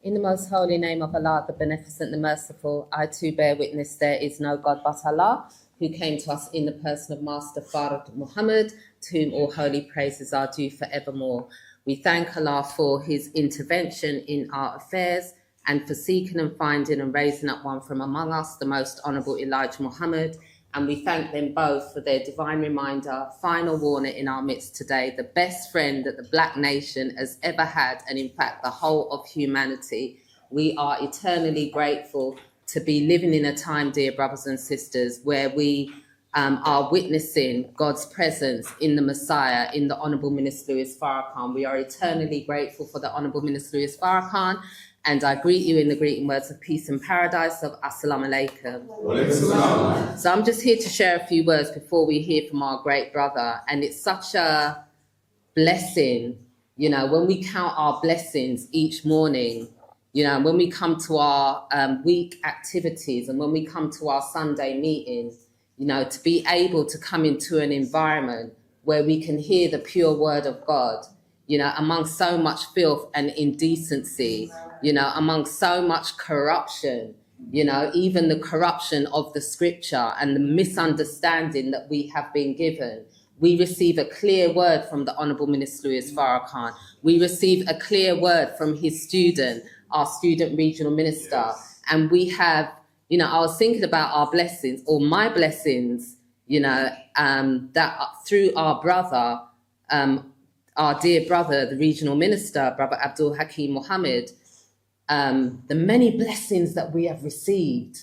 In the most holy name of Allah, the Beneficent, the Merciful, I too bear witness there is no God but Allah, who came to us in the person of Master Farad Muhammad, to whom all holy praises are due forevermore. We thank Allah for his intervention in our affairs and for seeking and finding and raising up one from among us, the most honourable Elijah Muhammad. And we thank them both for their divine reminder, final warner in our midst today, the best friend that the Black nation has ever had, and in fact, the whole of humanity. We are eternally grateful to be living in a time, dear brothers and sisters, where we are witnessing God's presence in the Messiah, in the Honourable Minister Louis Farrakhan. We are eternally grateful for the Honourable Minister Louis Farrakhan. And I greet you in the greeting words of peace and paradise of Assalamu alaikum. So I'm just here to share a few words before we hear from our great brother. And it's such a blessing, you know, when we count our blessings each morning, you know, when we come to our week activities and when we come to our Sunday meetings, you know, to be able to come into an environment where we can hear the pure word of God, you know, among so much filth and indecency, you know, among so much corruption, you know, even the corruption of the scripture and the misunderstanding that we have been given. We receive a clear word from the Honourable Minister Louis Farrakhan. We receive a clear word from his student, our student regional minister. And we have, you know, I was thinking about our blessings, or my blessings, you know, that through our brother, our dear brother, the regional minister, Brother Abdul-Hakeem Mohammed, the many blessings that we have received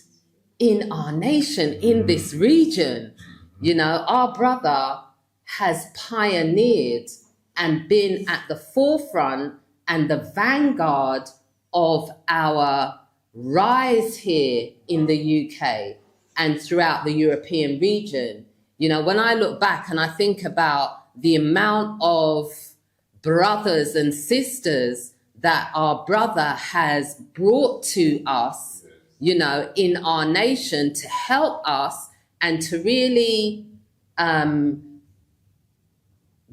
in our nation, in this region. You know, our brother has pioneered and been at the forefront and the vanguard of our rise here in the UK and throughout the European region. You know, when I look back and I think about the amount of brothers and sisters that our brother has brought to us, you know, in our nation to help us and to really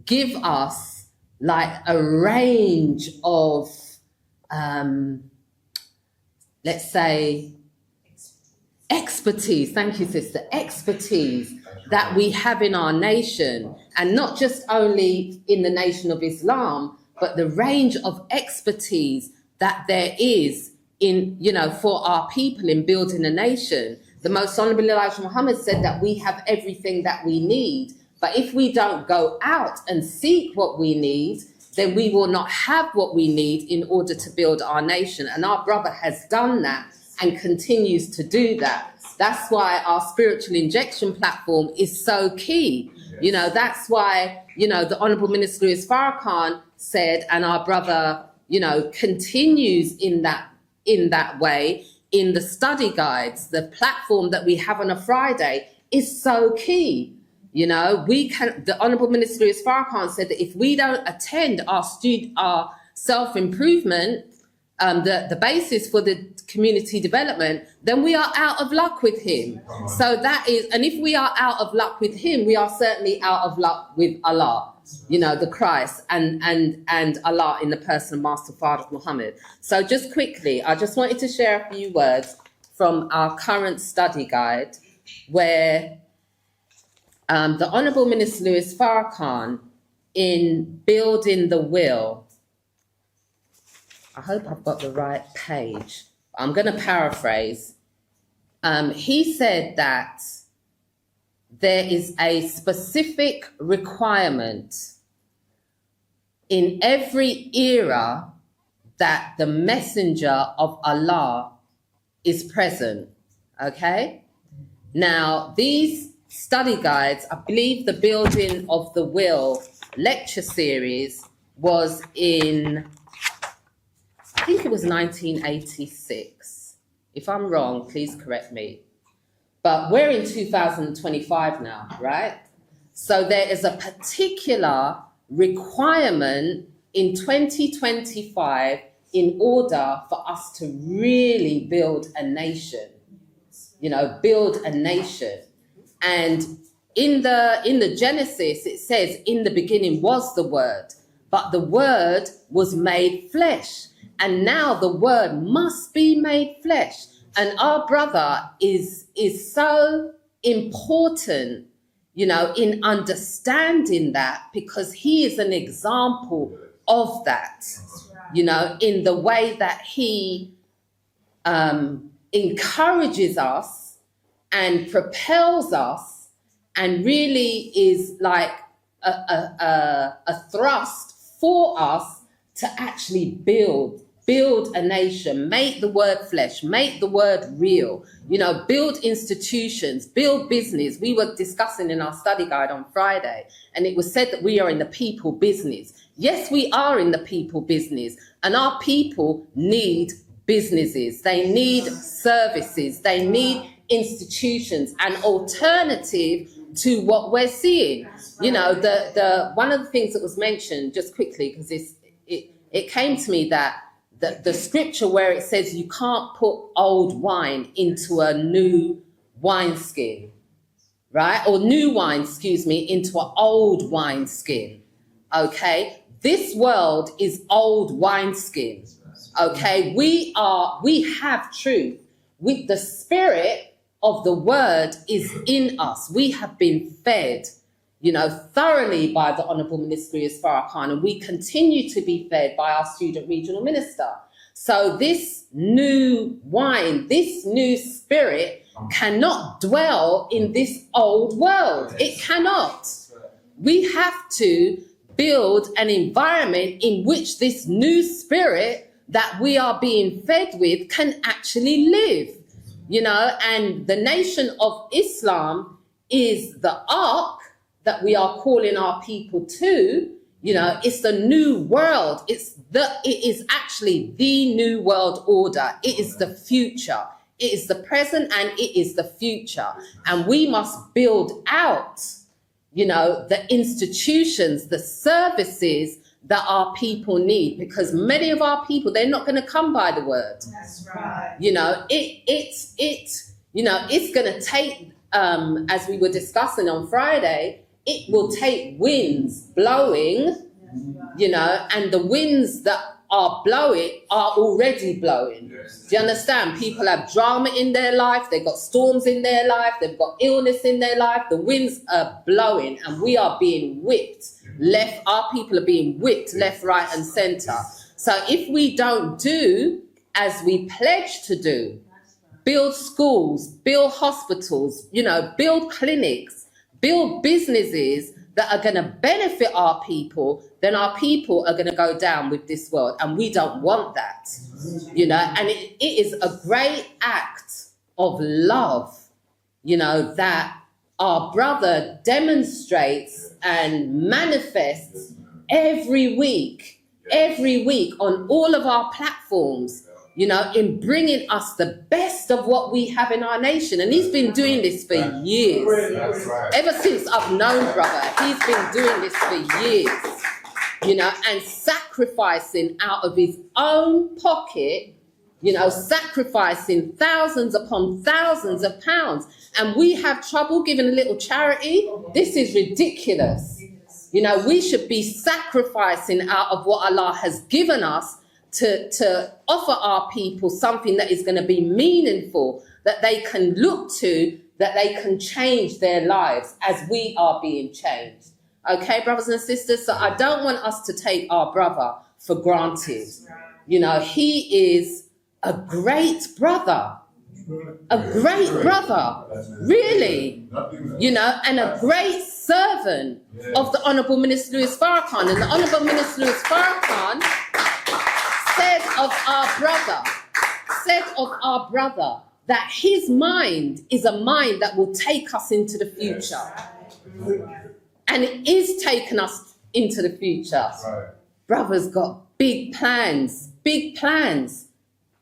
give us like a range of, let's say, expertise. Thank you, sister. Expertise that we have in our nation, and not just only in the Nation of Islam, but the range of expertise that there is in, you know, for our people in building a nation. The Most Honourable Elijah Muhammad said that we have everything that we need, but if we don't go out and seek what we need, then we will not have what we need in order to build our nation. And our brother has done that and continues to do that. That's why our spiritual injection platform is so key. You know, that's why, you know, the Honourable Minister Louis Farrakhan said, and our brother, you know, continues in that way, in the study guides. The platform that we have on a Friday is so key. You know, the Honourable Minister Louis Farrakhan said that if we don't attend our self-improvement, the basis for the community development, then we are out of luck with him. So that is, and if we are out of luck with him, we are certainly out of luck with Allah, you know, the Christ and Allah in the person of Master Farad Muhammad. So just quickly, I just wanted to share a few words from our current study guide, where the Honourable Minister Louis Farrakhan, in Building the Will, I hope I've got the right page. I'm going to paraphrase. He said that there is a specific requirement in every era that the messenger of Allah is present. Okay? Now, these study guides, I believe the Building of the Will lecture series was in, I think it was 1986. If I'm wrong, please correct me. But we're in 2025 now, right? So there is a particular requirement in 2025 in order for us to really build a nation, you know, build a nation. And in the Genesis, it says, in the beginning was the Word, but the Word was made flesh. And now the word must be made flesh. And our brother is so important, in understanding that, because he is an example of that, in the way that he encourages us and propels us, and really is like a thrust for us to actually build a nation, make the word flesh, make the word real, build institutions, build business. We were discussing in our study guide on Friday, and it was said that we are in the people business. Yes, we are in the people business, and our people need businesses, they need services, they need institutions, an alternative to what we're seeing. The one of the things that was mentioned, just quickly, because it came to me, that the scripture where it says you can't put old wine into a new wineskin, right? Or new wine, into an old wineskin, okay? This world is old wineskin, okay? We have truth. The spirit of the word is in us. We have been fed, thoroughly by the Honourable Minister Farrakhan, and we continue to be fed by our student regional minister. So this new wine, this new spirit cannot dwell in this old world. It cannot. We have to build an environment in which this new spirit that we are being fed with can actually live, and the Nation of Islam is the ark that we are calling our people to. It's the new world. It is actually the new world order. It is the future. It is the present and it is the future. And we must build out, the institutions, the services that our people need, because many of our people, they're not going to come by the word. That's right. It's going to take, as we were discussing on Friday, it will take winds blowing, and the winds that are blowing are already blowing. Do you understand? People have drama in their life, they've got storms in their life, they've got illness in their life. The winds are blowing and we are being whipped left. Our people are being whipped left, right and centre. So if we don't do as we pledge to do, build schools, build hospitals, build clinics, build businesses that are going to benefit our people, then our people are going to go down with this world. And we don't want that, and it is a great act of love, that our brother demonstrates and manifests every week on all of our platforms, in bringing us the best of what we have in our nation. And he's been doing this for years. Ever since I've known brother, he's been doing this for years, and sacrificing out of his own pocket, sacrificing thousands upon thousands of pounds. And we have trouble giving a little charity. This is ridiculous. We should be sacrificing out of what Allah has given us to offer our people something that is going to be meaningful, that they can look to, that they can change their lives as we are being changed. Okay, brothers and sisters? So I don't want us to take our brother for granted. He is a great brother. A great brother, really, and a great servant of the Honourable Minister Louis Farrakhan. And the Honourable Minister Louis Farrakhan said of our brother that his mind is a mind that will take us into the future. And it is taking us into the future. Brother's got big plans,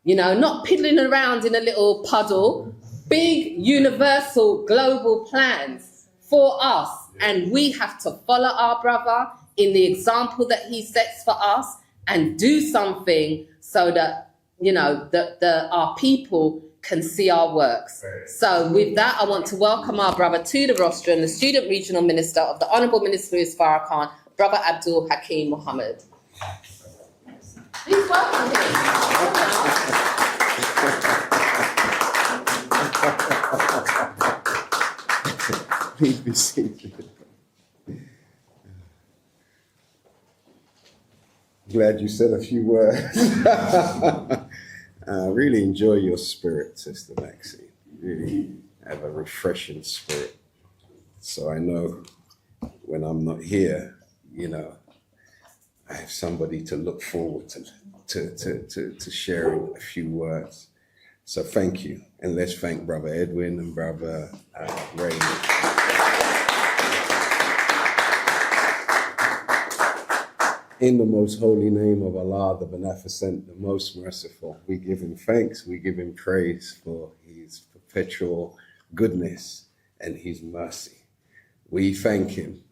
not piddling around in a little puddle, big universal global plans for us. And we have to follow our brother in the example that he sets for us and do something so that, our people can see our works. So with that, I want to welcome our brother to the rostrum, the Student Regional Minister of the Honourable Minister Louis Farrakhan, Brother Abdul-Hakeem Muhammad. Please welcome him. Be seated. Glad you said a few words. I really enjoy your spirit, Sister Maxine. You really have a refreshing spirit. So I know when I'm not here, I have somebody to look forward to sharing a few words. So thank you. And let's thank Brother Edwin and Brother Raymond. In the most holy name of Allah, the Beneficent, the most merciful, we give him thanks, we give him praise for his perpetual goodness and his mercy. We thank him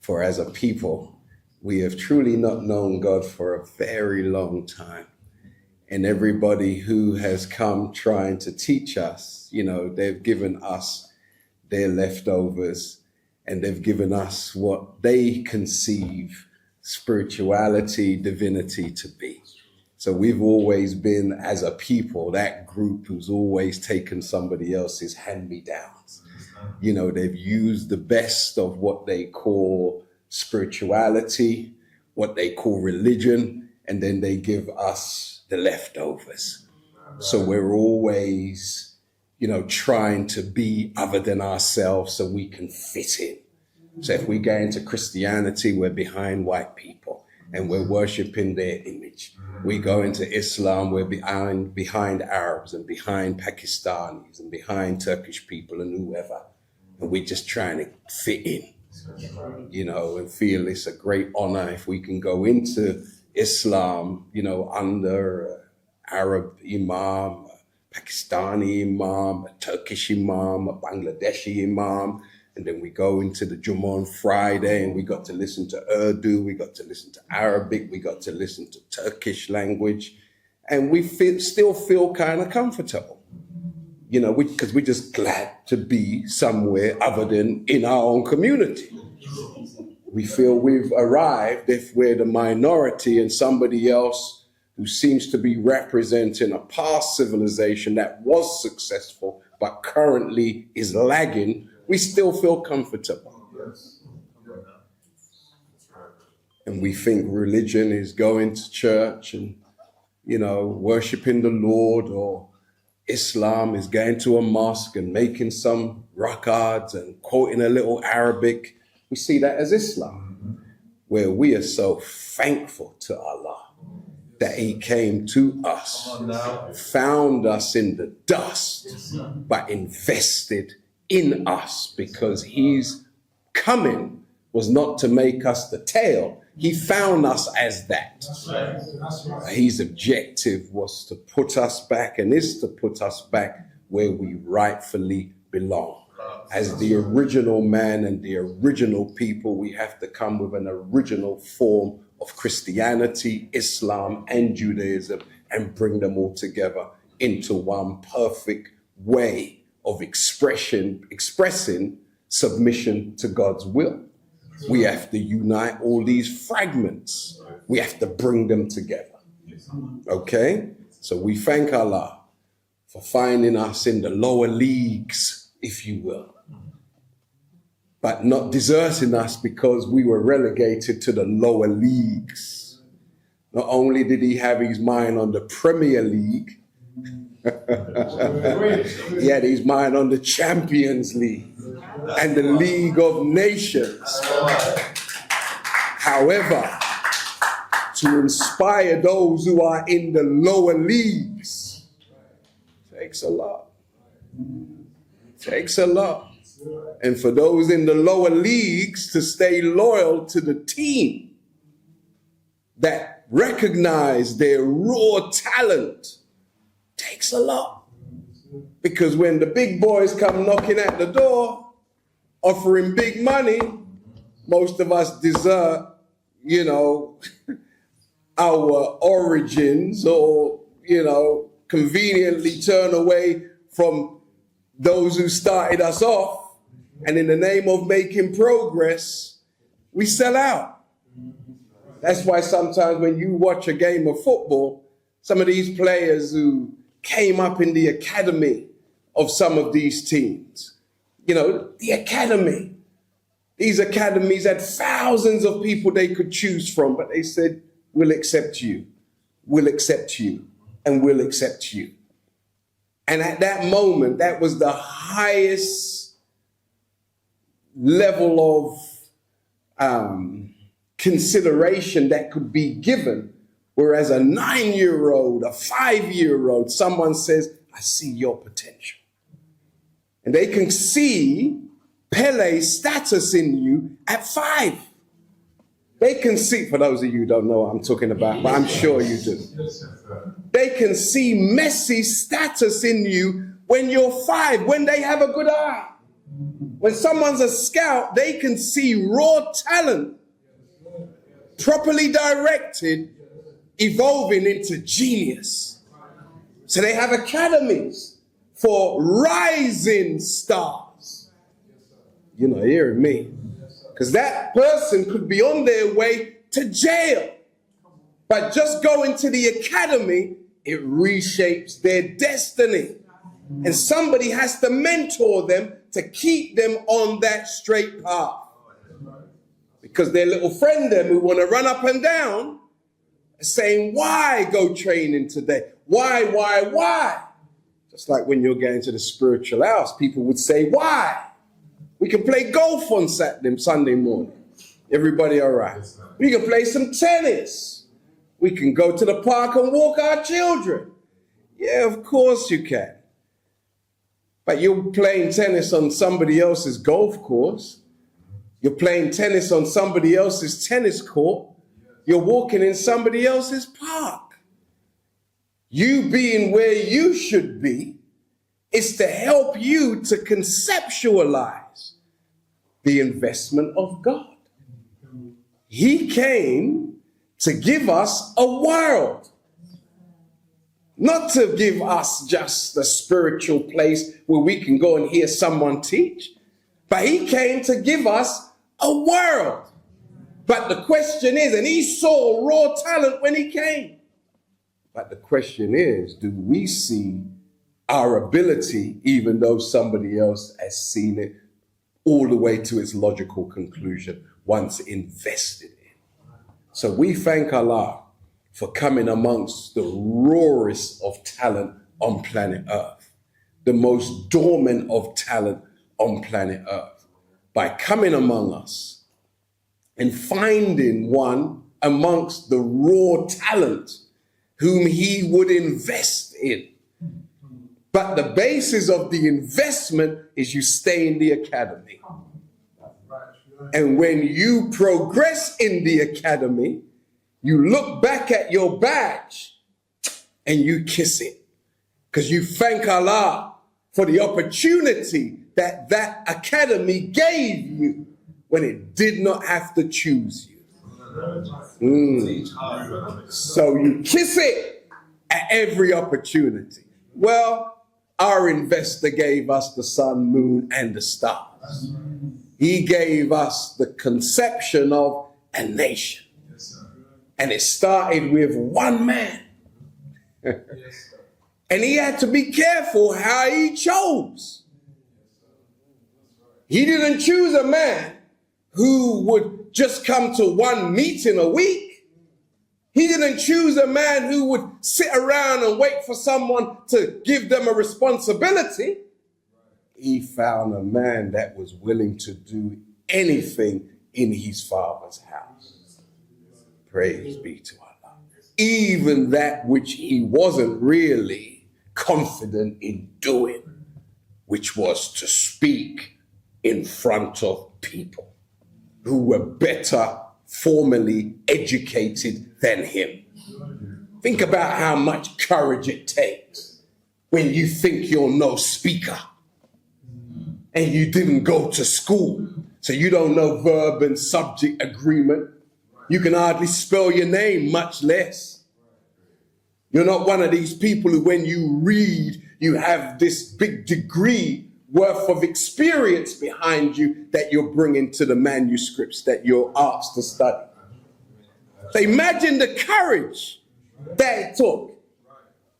for, as a people, we have truly not known God for a very long time. And everybody who has come trying to teach us, they've given us their leftovers, and they've given us what they conceive spirituality, divinity to be. So we've always been, as a people, that group who's always taken somebody else's hand-me-downs. They've used the best of what they call spirituality, what they call religion, and then they give us the leftovers. So we're always, trying to be other than ourselves so we can fit in. So if we go into Christianity, we're behind white people and we're worshiping their image. We go into Islam, we're behind Arabs and behind Pakistanis and behind Turkish people and whoever. And we're just trying to fit in, and feel it's a great honor if we can go into Islam, under an Arab imam, a Pakistani imam, a Turkish imam, a Bangladeshi imam. And then we go into the Jummah on Friday and we got to listen to Urdu, we got to listen to Arabic, we got to listen to Turkish language. And we still feel kind of comfortable, because we're just glad to be somewhere other than in our own community. We feel we've arrived if we're the minority and somebody else who seems to be representing a past civilization that was successful but currently is lagging. We still feel comfortable. And we think religion is going to church and, worshiping the Lord, or Islam is going to a mosque and making some rak'ahs and quoting a little Arabic. We see that as Islam, where we are so thankful to Allah that he came to us, found us in the dust, but invested in us, because his coming was not to make us the tail. He found us as that. His objective was to put us back, and is to put us back where we rightfully belong. As the original man and the original people, we have to come with an original form of Christianity, Islam, and Judaism, and bring them all together into one perfect way of expressing submission to God's will. We have to unite all these fragments. We have to bring them together. Okay? So we thank Allah for finding us in the lower leagues, if you will, but not deserting us because we were relegated to the lower leagues. Not only did he have his mind on the Premier League, he had his mind on the Champions League and the League of Nations. However, to inspire those who are in the lower leagues takes a lot. Takes a lot. And for those in the lower leagues to stay loyal to the team that recognize their raw talent takes a lot. Because when the big boys come knocking at the door, offering big money, most of us desert, our origins, or, conveniently turn away from those who started us off. And in the name of making progress, we sell out. That's why sometimes when you watch a game of football, some of these players who came up in the academy of some of these teams, You know, the academy. These academies had thousands of people they could choose from, but they said, we'll accept you, we'll accept you, and we'll accept you. And at that moment, that was the highest level of consideration that could be given. Whereas a 9-year-old, a 5-year-old, someone says, I see your potential. And they can see Pele's status in you at 5. They can see, for those of you who don't know what I'm talking about, but I'm sure you do. They can see Messi's status in you when you're 5, when they have a good eye. When someone's a scout, they can see raw talent, properly directed, evolving into genius. So they have academies for rising stars. You're not hearing me. Because that person could be on their way to jail. But just going to the academy, it reshapes their destiny. And somebody has to mentor them to keep them on that straight path. Because their little friend them who want to run up and down are saying, why go training today? Why? Just like when you're going to the spiritual house, people would say, why? We can play golf on Sunday morning. Everybody all right? We can play some tennis. We can go to the park and walk our children. Yeah, of course you can. But you're playing tennis on somebody else's golf course. You're playing tennis on somebody else's tennis court. You're walking in somebody else's park. You being where you should be is to help you to conceptualize the investment of God. He came to give us a world, not to give us just a spiritual place where we can go and hear someone teach, but he came to give us a world. But the question is, and he saw raw talent when he came, but the question is, do we see our ability, even though somebody else has seen it all the way to its logical conclusion once invested in? So we thank Allah for coming amongst the rawest of talent on planet Earth, the most dormant of talent on planet Earth, by coming among us and finding one amongst the raw talent whom he would invest in. But the basis of the investment is you stay in the academy. And when you progress in the academy, you look back at your badge and you kiss it. Because you thank Allah for the opportunity that that academy gave you when it did not have to choose you. So you kiss it at every opportunity. Well, our investor gave us the sun, moon, and the stars. He gave us the conception of a nation. And it started with one man. And he had to be careful how he chose. He didn't choose a man who would just come to one meeting a week. He didn't choose a man who would sit around and wait for someone to give them a responsibility. He found a man that was willing to do anything in his father's house. Praise be to Allah. Even that which he wasn't really confident in doing, which was to speak in front of people who were better formally educated than him. Think about how much courage it takes when you think you're no speaker and you didn't go to school, so you don't know verb and subject agreement. You can hardly spell your name, much less. You're not one of these people who, when you read, you have this big degree worth of experience behind you that you're bringing to the manuscripts that you're asked to study. So imagine the courage that it took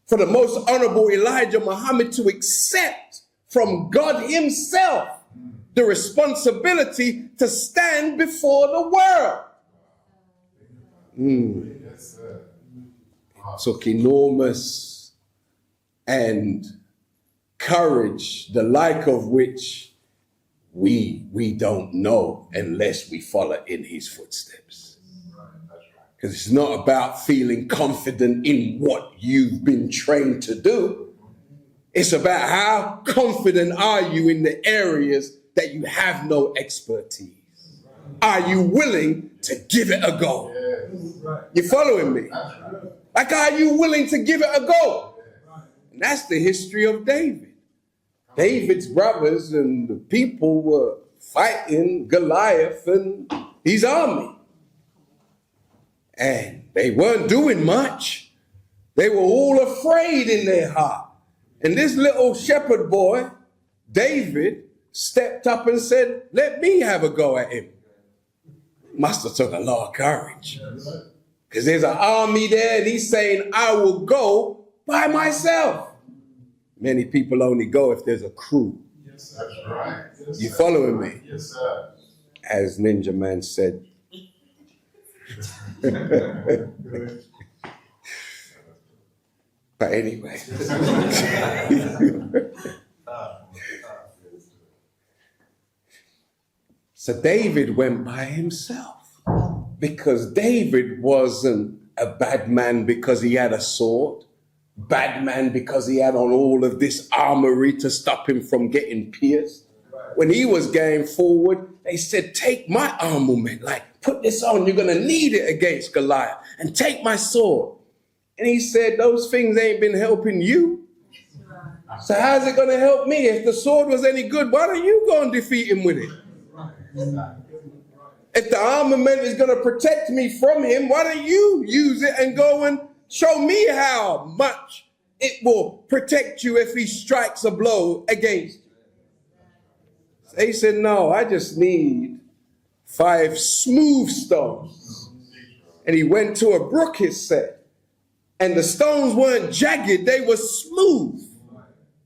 for the most honorable Elijah Muhammad to accept from God himself the responsibility to stand before the world. It took enormous and courage, the like of which we don't know unless we follow in his footsteps. Because it's not about feeling confident in what you've been trained to do. It's about how confident are you in the areas that you have no expertise. Are you willing to give it a go? You following me? Like, are you willing to give it a go? And that's the history of David. David's brothers and the people were fighting Goliath and his army. And they weren't doing much. They were all afraid in their heart. And this little shepherd boy, David, stepped up and said, let me have a go at him. Must have took a lot of courage. Because there's an army there and he's saying, I will go by myself. Many people only go if there's a crew. Yes, that's right. Yes, you following me? Yes, sir. As Ninja Man said. But anyway. So David went by himself because David wasn't a bad man because he had a sword, bad man because he had on all of this armory to stop him from getting pierced. When he was going forward, they said, take my armament, like put this on, you're going to need it against Goliath, and take my sword. And he said, those things ain't been helping you. So how's it going to help me? If the sword was any good, why don't you go and defeat him with it? If the armament is going to protect me from him, why don't you use it and go and show me how much it will protect you if he strikes a blow against you? So he said, no, I just need 5 smooth stones. And he went to a brook, it said. And the stones weren't jagged, they were smooth.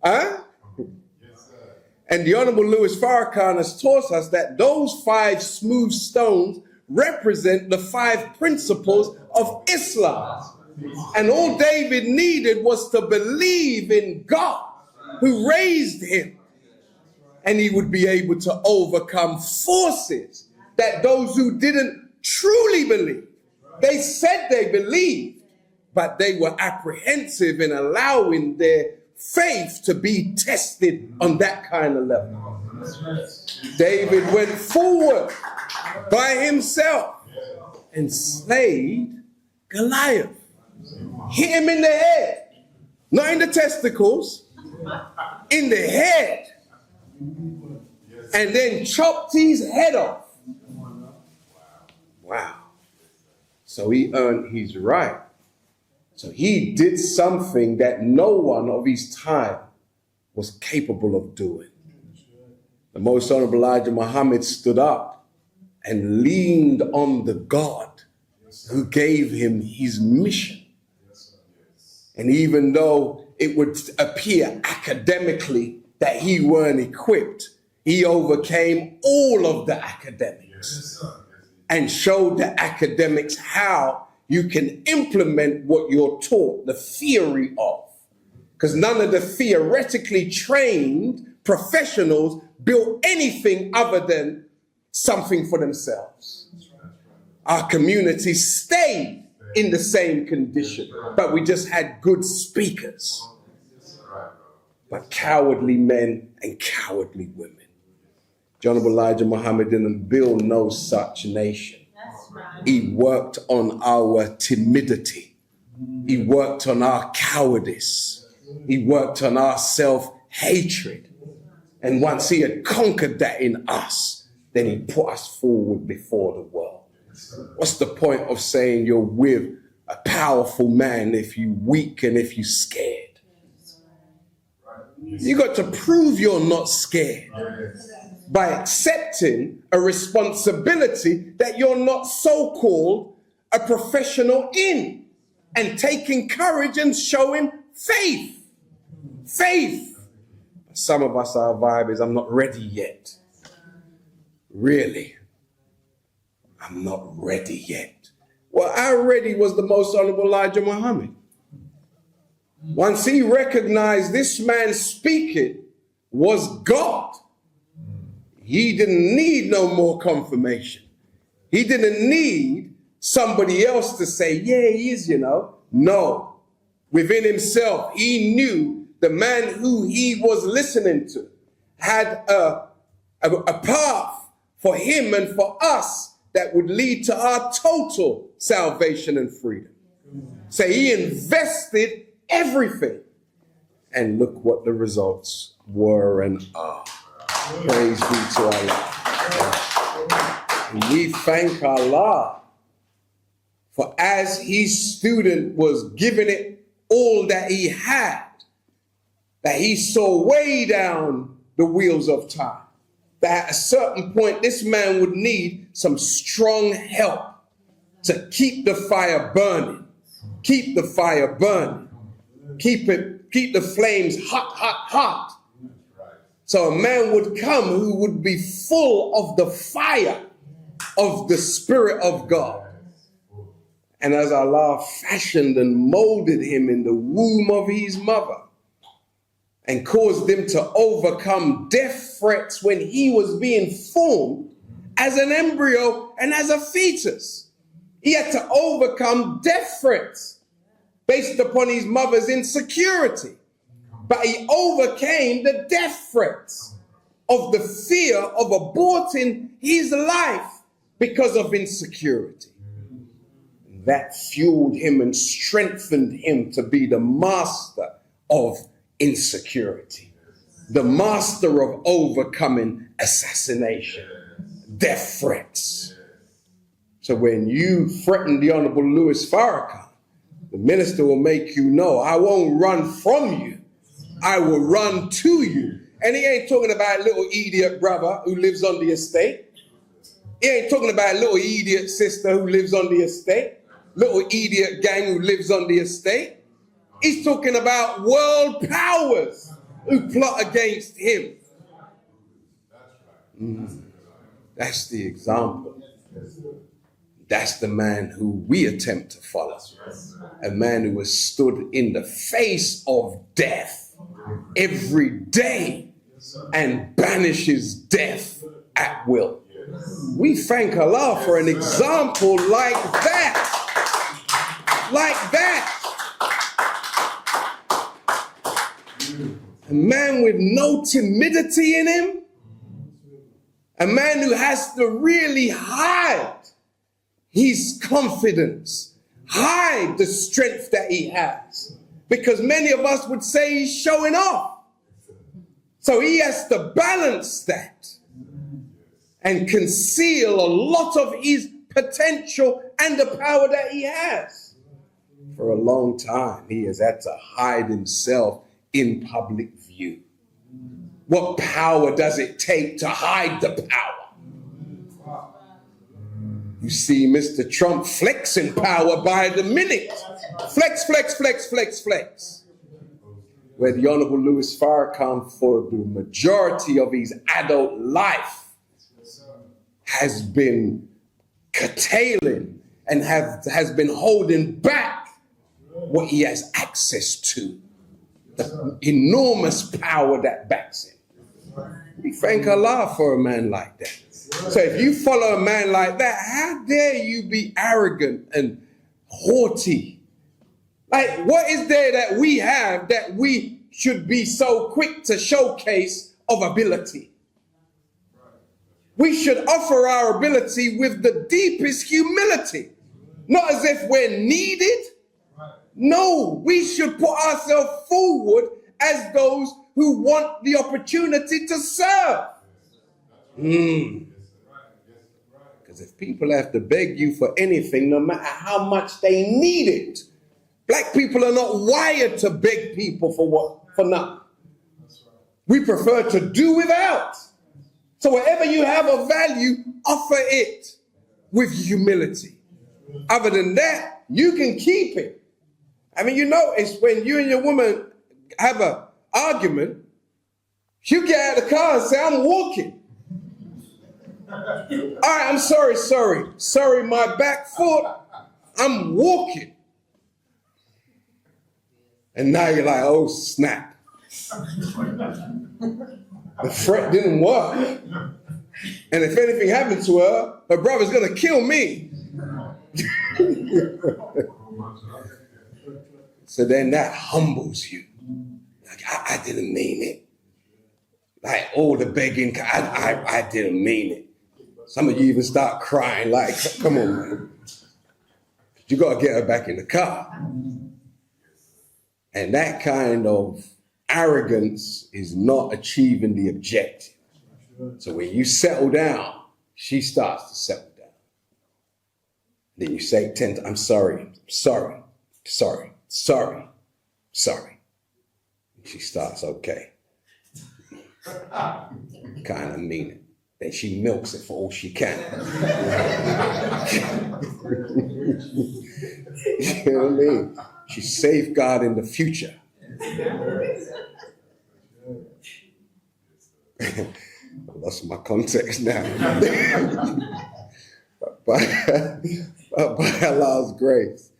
Huh? And the Honorable Louis Farrakhan has taught us that those 5 smooth stones represent the 5 principles of Islam. And all David needed was to believe in God who raised him. And he would be able to overcome forces that those who didn't truly believe, they said they believed, but they were apprehensive in allowing their faith to be tested on that kind of level. David went forward by himself and slayed Goliath. Hit him in the head, not in the testicles, in the head, and then chopped his head off. Wow. So he earned his right. So he did something that no one of his time was capable of doing. The Most Honorable Elijah Muhammad stood up and leaned on the God who gave him his mission. And even though it would appear academically that he weren't equipped, he overcame all of the academics and showed the academics how you can implement what you're taught, the theory of. Because none of the theoretically trained professionals built anything other than something for themselves. Our community stayed in the same condition, but we just had good speakers. But cowardly men and cowardly women. Honorable Elijah Muhammad didn't build no such nation. He worked on our timidity. He worked on our cowardice. He worked on our self-hatred. And once he had conquered that in us, then he put us forward before the world. What's the point of saying you're with a powerful man if you're weak and if you're scared? You got to prove you're not scared by accepting a responsibility that you're not so-called a professional in, and taking courage and showing faith. Faith. Some of us, our vibe is, I'm not ready yet. really, I'm not ready yet. Well, how ready was the most honorable Elijah Muhammad? Once he recognized this man speaking was God, he didn't need no more confirmation. He didn't need somebody else to say, yeah, he is, you know. No. Within himself, he knew the man who he was listening to had a path for him and for us that would lead to our total salvation and freedom. So he invested everything. And look what the results were and are. Praise be to Allah. And we thank Allah for as his student was giving it all that he had, that he saw way down the wheels of time, that at a certain point this man would need some strong help to keep the fire burning, keep the fire burning, keep the flames hot, hot, hot. So a man would come who would be full of the fire of the Spirit of God. And as Allah fashioned and molded him in the womb of his mother and caused him to overcome death threats when he was being formed as an embryo and as a fetus, he had to overcome death threats based upon his mother's insecurity. But he overcame the death threats of the fear of aborting his life because of insecurity. That fueled him and strengthened him to be the master of insecurity, the master of overcoming assassination, death threats. So when you threaten the Honorable Louis Farrakhan, the minister will make you know, I won't run from you, I will run to you. And he ain't talking about little idiot brother who lives on the estate. He ain't talking about little idiot sister who lives on the estate, little idiot gang who lives on the estate. He's talking about world powers who plot against him. That's the example. That's the man who we attempt to follow. A man who has stood in the face of death every day and banishes death at will. We thank Allah for an example like that. Like that. A man with no timidity in him. A man who has to really hide his confidence, hide the strength that he has. Because many of us would say he's showing off. So he has to balance that and conceal a lot of his potential and the power that he has. For a long time, he has had to hide himself in public view. What power does it take to hide the power? You see Mr. Trump flexing power by the minute. Flex, flex, flex, flex, flex. Where the Honorable Louis Farrakhan, for the majority of his adult life, has been curtailing and has been holding back what he has access to. The enormous power that backs him. We thank Allah for a man like that. So if you follow a man like that, how dare you be arrogant and haughty? Like, what is there that we have that we should be so quick to showcase of ability? We should offer our ability with the deepest humility, not as if we're needed. No, we should put ourselves forward as those who want the opportunity to serve. Because if people have to beg you for anything, no matter how much they need it, black people are not wired to beg people for nothing. We prefer to do without. So whatever you have of value, offer it with humility. Other than that, you can keep it. I mean, you notice when you and your woman have an argument, she'll get out of the car and say, I'm walking. All right, I'm sorry, my back foot, I'm walking. And now you're like, oh, snap. The threat didn't work. And if anything happened to her, her brother's going to kill me. So then that humbles you. Like, I didn't mean it. Like, all the begging, I didn't mean it. Some of you even start crying, like, come on, man. You got to get her back in the car. And that kind of arrogance is not achieving the objective. So when you settle down, she starts to settle down. Then you say 10 times, I'm sorry. She starts, okay. Kind of mean it. Then she milks it for all she can. You know what I mean? She's safeguarding the future. I lost my context now. but by Allah's grace,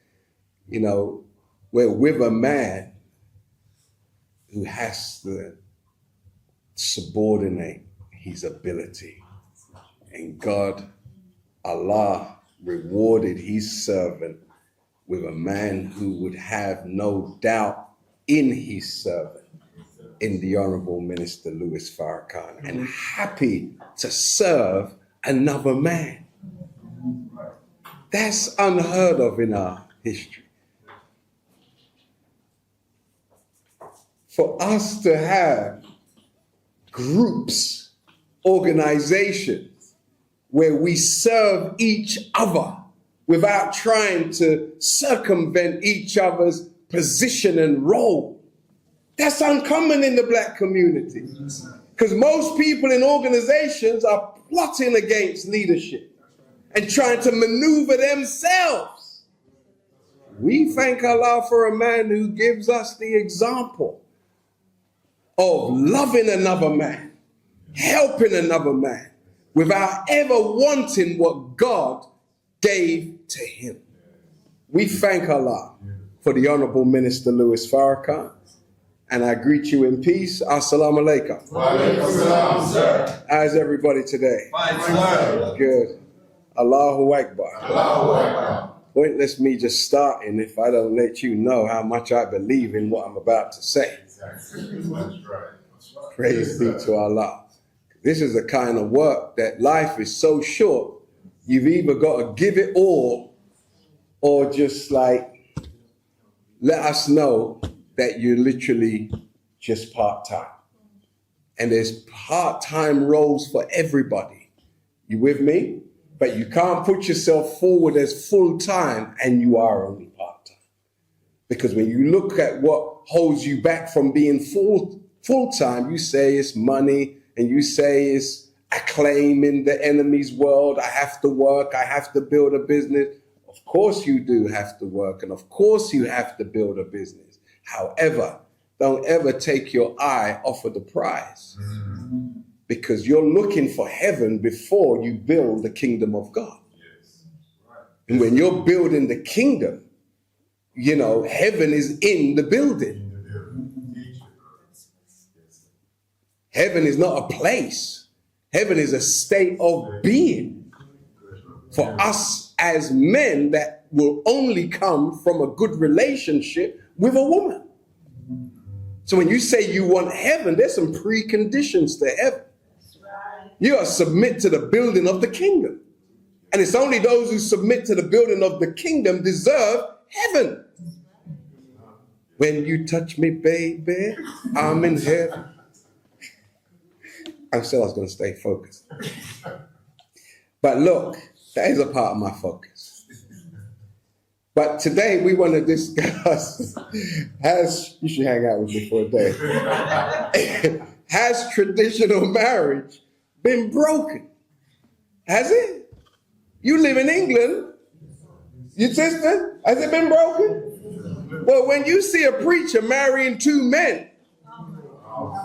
you know, we're with a man who has to subordinate his ability. And God, Allah, rewarded his servant with a man who would have no doubt in his servant, in the Honorable Minister Louis Farrakhan, and happy to serve another man. That's unheard of in our history. For us to have groups, organizations, where we serve each other without trying to circumvent each other's position and role. That's uncommon in the black community. Because most people in organizations are plotting against leadership and trying to maneuver themselves. We thank Allah for a man who gives us the example of loving another man, helping another man, without ever wanting what God gave to him. We thank Allah for the Honorable Minister Louis Farrakhan, and I greet you in peace. Assalamu alaikum. Wa alaikum salam, sir. How's everybody today? Fine, sir. Good. Allahu Akbar. Allahu Akbar. Pointless me just starting if I don't let you know how much I believe in what I'm about to say. That's right. Praise be to Allah. This is the kind of work that life is so short, you've either got to give it all or just like let us know that you're literally just part-time. And there's part-time roles for everybody. You with me? But you can't put yourself forward as full-time and you are only part-time. Because when you look at what holds you back from being full-time, you say it's money, and you say it's acclaim in the enemy's world. I have to work. I have to build a business. Of course you do have to work. And of course you have to build a business. However, don't ever take your eye off of the prize. Because you're looking for heaven before you build the kingdom of God. And when you're building the kingdom, you know, heaven is in the building. Heaven is not a place. Heaven is a state of being for us as men that will only come from a good relationship with a woman. So when you say you want heaven, there's some preconditions to heaven. You got to submit to the building of the kingdom. And it's only those who submit to the building of the kingdom deserve heaven. When you touch me, baby, I'm in heaven. I said I was going to stay focused. But look, that is a part of my focus. But today we want to discuss, you should hang out with me for a day. Has traditional marriage been broken? Has it? You live in England. Your sister, has it been broken? Well, when you see a preacher marrying two men,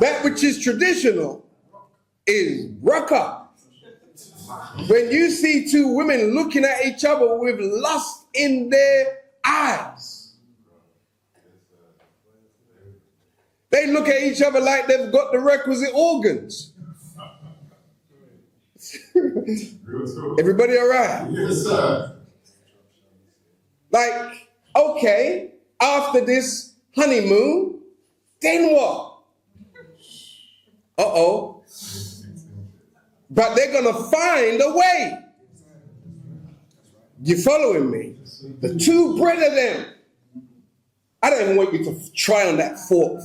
that which is traditional is ruck up. When you see two women looking at each other with lust in their eyes, they look at each other like they've got the requisite organs. Everybody all right? Yes, sir. Like, okay, after this honeymoon, then what? Uh-oh. But they're going to find a way. You following me? The two brethren them. I don't even want you to try on that thought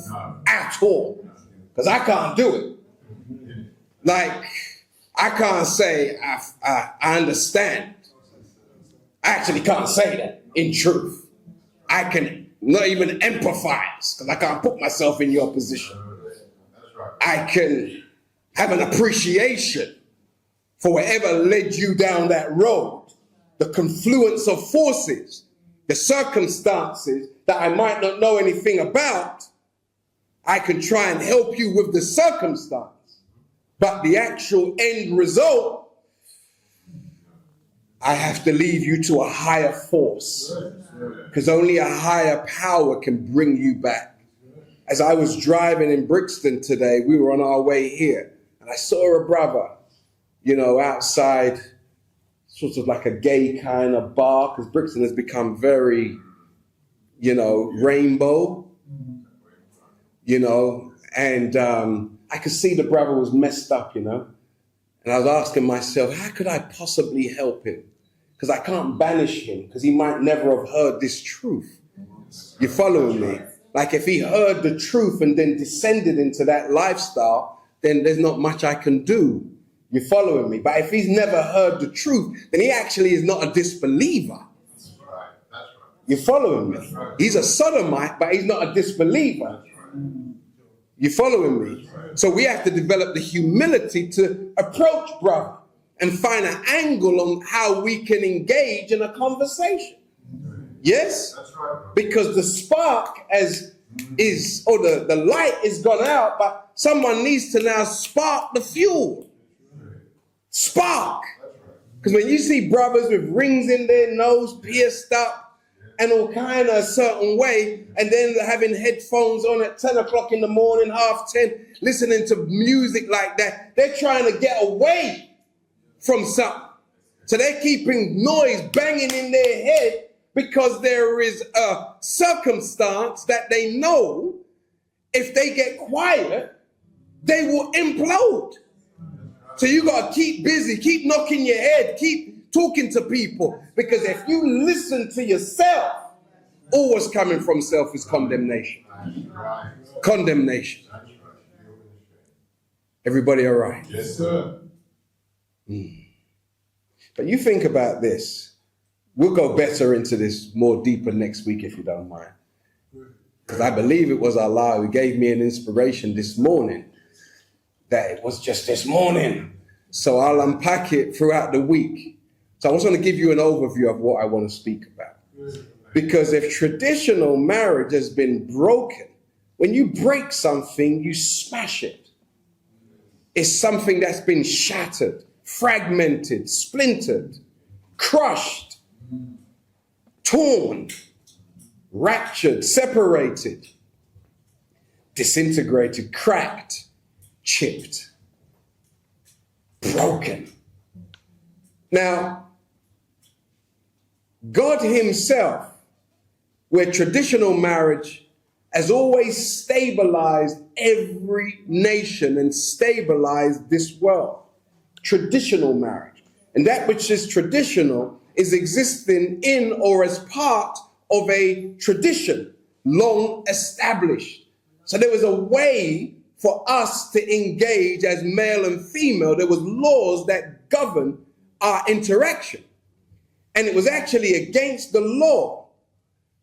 at all, because I can't do it. Like, I can't say I understand. I actually can't say that in truth. I can not even empathize, because I can't put myself in your position. I can have an appreciation for whatever led you down that road, the confluence of forces, the circumstances that I might not know anything about. I can try and help you with the circumstance, but the actual end result, I have to leave you to a higher force, because only a higher power can bring you back. As I was driving in Brixton today, we were on our way here, and I saw a brother, you know, outside, sort of like a gay kind of bar, because Brixton has become very, you know, rainbow, you know, and I could see the brother was messed up, you know, and I was asking myself, how could I possibly help him? Because I can't banish him, because he might never have heard this truth. You following me? Like, if he heard the truth and then descended into that lifestyle, then there's not much I can do. You following me? But if he's never heard the truth, then he actually is not a disbeliever. That's right. You following me? He's a sodomite, but he's not a disbeliever. You following me? So we have to develop the humility to approach brother and find an angle on how we can engage in a conversation. Yes? That's right. Because the spark the light is gone out, but someone needs to now spark the fuel. Spark. Because when you see brothers with rings in their nose, pierced up, and all kind of a certain way, and then they're having headphones on at 10 o'clock in the morning, 10:30, listening to music like that, they're trying to get away from something. So they're keeping noise banging in their head, because there is a circumstance that they know if they get quiet, they will implode. So you got to keep busy, keep knocking your head, keep talking to people, because if you listen to yourself, always coming from self is condemnation. Condemnation. Everybody all right? Yes, sir. But you think about this. We'll go better into this more deeper next week, if you don't mind. Because I believe it was Allah who gave me an inspiration this morning, that it was just this morning. So I'll unpack it throughout the week. So I just want to give you an overview of what I want to speak about. Because if traditional marriage has been broken, when you break something, you smash it. It's something that's been shattered, fragmented, splintered, crushed, torn, ruptured, separated, disintegrated, cracked, chipped, broken. Now, God himself, where traditional marriage has always stabilized every nation and stabilized this world. Traditional marriage. And that which is traditional is existing in or as part of a tradition, long established. So there was a way for us to engage as male and female. There was laws that govern our interaction. And it was actually against the law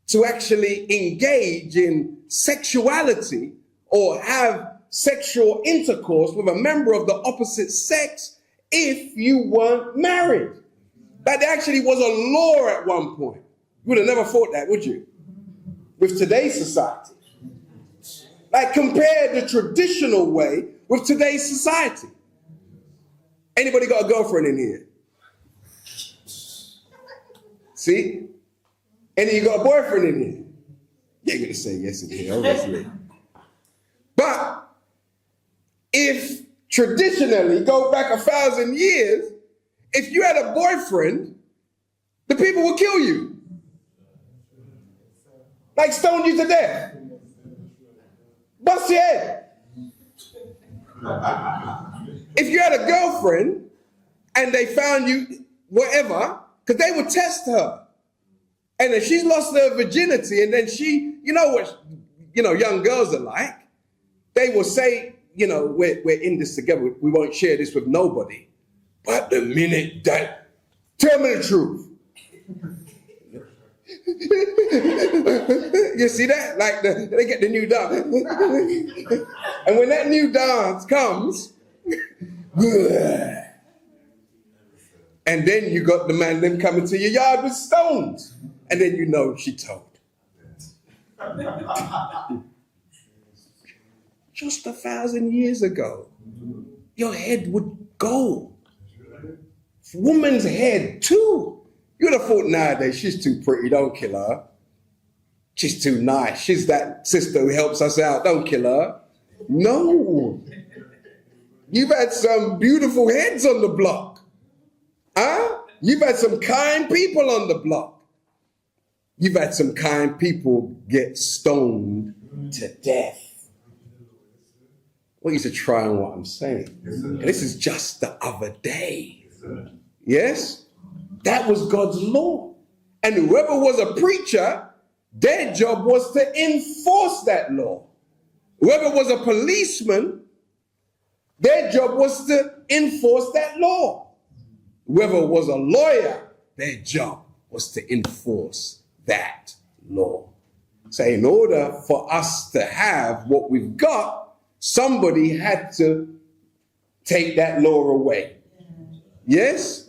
to actually engage in sexuality or have sexual intercourse with a member of the opposite sex if you weren't married. That actually was a law at one point. You would have never thought that, would you? With today's society. Like, compare the traditional way with today's society. Anybody got a girlfriend in here? See? Any of you got a boyfriend in here? You're going to say yes in here, obviously. But if traditionally, go back 1,000 years, if you had a boyfriend, the people would kill you. Like stone you to death. Bust your head. If you had a girlfriend and they found you, whatever, because they would test her. And if she's lost her virginity and then she, you know what, young girls are like, they will say, we're in this together. We won't share this with nobody. But the minute that, tell me the truth. You see that? Like they get the new dance. And when that new dance comes, and then you got the man them coming to your yard with stones. And then you know she told. Just 1,000 years ago, your head would go. Woman's head too. You'd have thought nowadays, she's too pretty, don't kill her. She's too nice. She's that sister who helps us out, don't kill her. No. You've had some beautiful heads on the block. Huh? You've had some kind people on the block. You've had some kind people get stoned to death. I want you to try on what I'm saying. And this is just the other day. Yes? That was God's law. And whoever was a preacher, their job was to enforce that law. Whoever was a policeman, their job was to enforce that law. Whoever was a lawyer, their job was to enforce that law. So in order for us to have what we've got, somebody had to take that law away. Yes?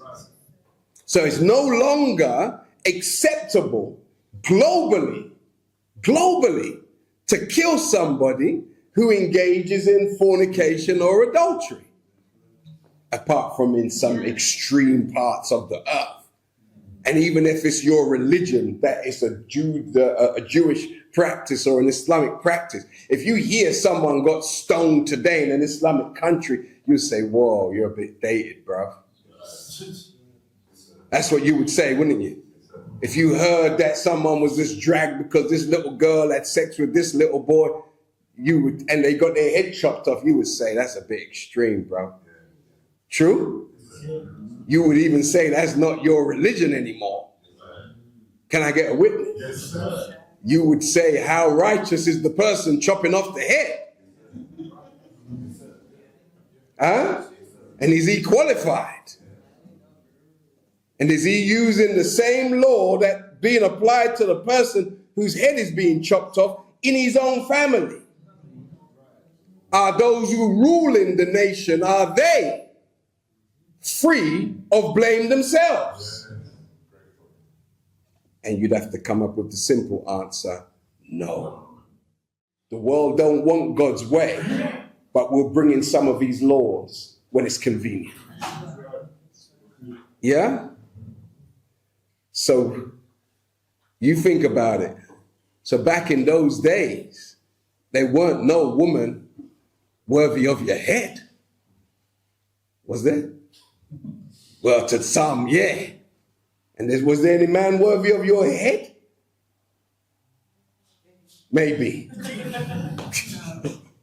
So it's no longer acceptable globally, to kill somebody who engages in fornication or adultery, apart from in some extreme parts of the earth. And even if it's your religion, that is a Jewish practice or an Islamic practice, if you hear someone got stoned today in an Islamic country, you say, whoa, you're a bit dated, bro. That's what you would say, wouldn't you? If you heard that someone was just dragged because this little girl had sex with this little boy, and they got their head chopped off, you would say, that's a bit extreme, bro. True? You would even say that's not your religion anymore. Can I get a witness? Yes, sir. You would say, how righteous is the person chopping off the head? Huh? And is he qualified? And is he using the same law that being applied to the person whose head is being chopped off in his own family? Are those who rule in the nation, are they free of blame themselves? And you'd have to come up with the simple answer, no. The world don't want God's way, but we'll bring in some of these laws when it's convenient. Yeah? So you think about it. So back in those days, there weren't no woman worthy of your head. Was there? Well, to some, yeah. And was there any man worthy of your head? Maybe.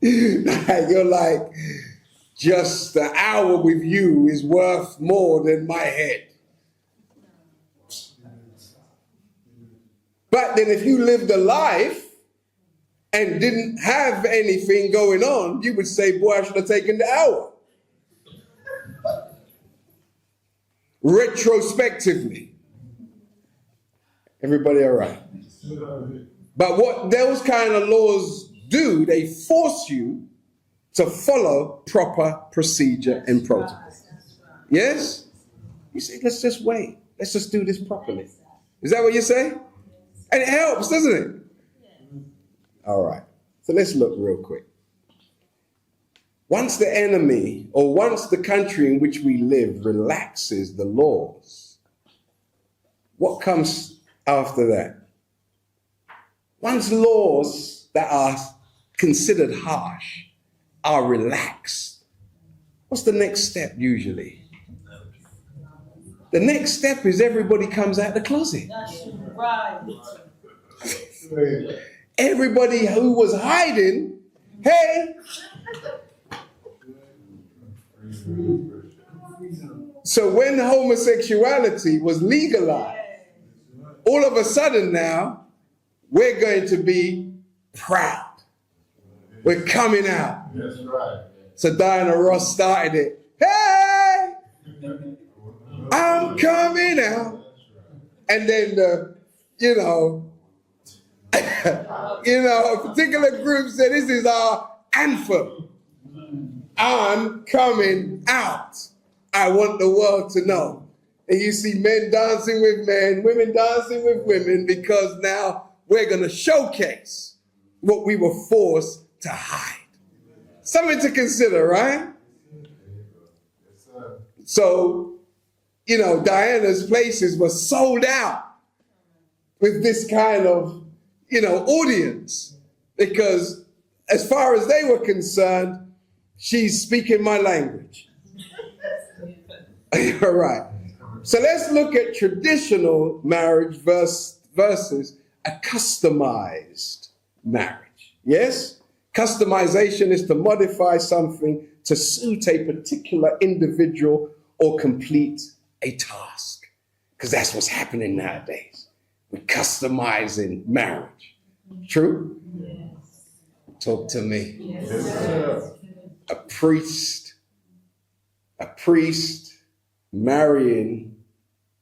You're like, just the hour with you is worth more than my head. But then if you lived a life and didn't have anything going on, you would say, boy, I should have taken the hour. Retrospectively. Everybody all right? But what those kind of laws do, they force you to follow proper procedure and protocol. Yes? You say, let's just wait. Let's just do this properly. Is that what you say? And it helps, doesn't it? All right. So let's look real quick. Once the enemy, or once the country in which we live relaxes the laws, what comes after that? Once laws that are considered harsh are relaxed, what's the next step usually? The next step is everybody comes out the closet. That's right. Everybody who was hiding, hey. So when homosexuality was legalized, all of a sudden now, we're going to be proud. We're coming out. That's right. So Diana Ross started it. Hey, I'm coming out. And then a particular group said, this is our anthem. I'm coming out. I want the world to know. And you see men dancing with men, women dancing with women, because now we're going to showcase what we were forced to hide. Something to consider, right? So, Diana's places were sold out with this kind of, audience, because as far as they were concerned, she's speaking my language. All right. So let's look at traditional marriage versus a customized marriage. Yes? Customization is to modify something to suit a particular individual or complete a task. Because that's what's happening nowadays. We're customizing marriage. True? Yes. Talk to me. Yes. Yes. A priest marrying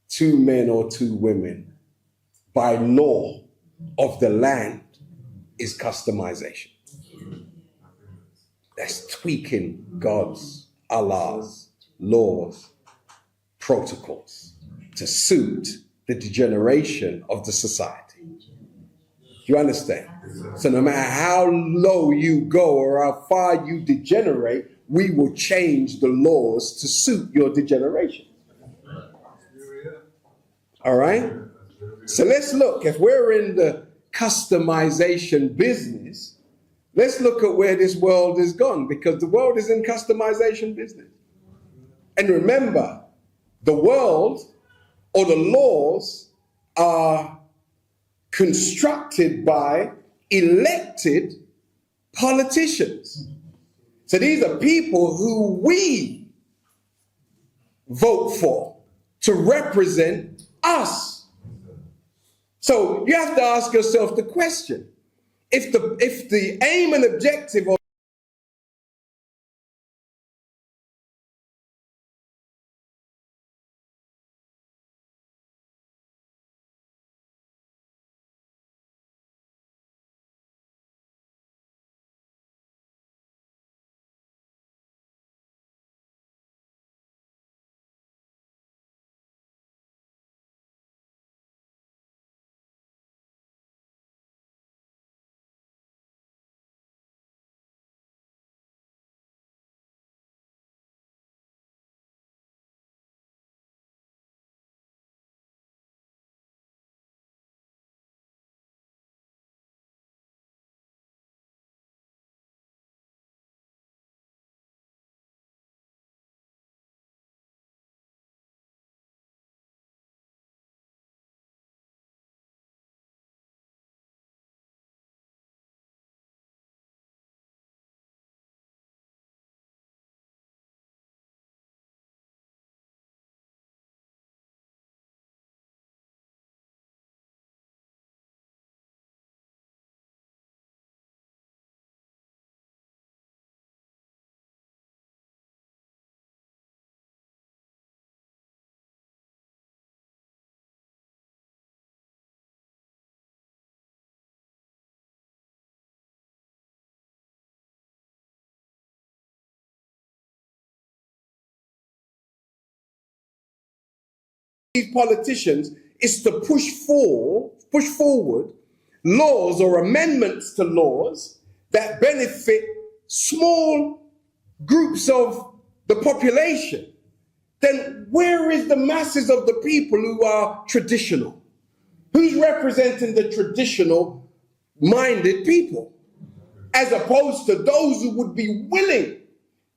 two men or two women by law of the land is customization. That's tweaking God's, Allah's laws, protocols to suit the degeneration of the society. Do you understand? So no matter how low you go or how far you degenerate, we will change the laws to suit your degeneration. All right? So let's look. If we're in the customization business, let's look at where this world has gone, because the world is in customization business. And remember, the world or the laws are constructed by elected politicians. So these are people who we vote for to represent us. So you have to ask yourself the question, if the aim and objective of these politicians is to push forward laws or amendments to laws that benefit small groups of the population, then where is the masses of the people who are traditional? Who's representing the traditional minded people? As opposed to those who would be willing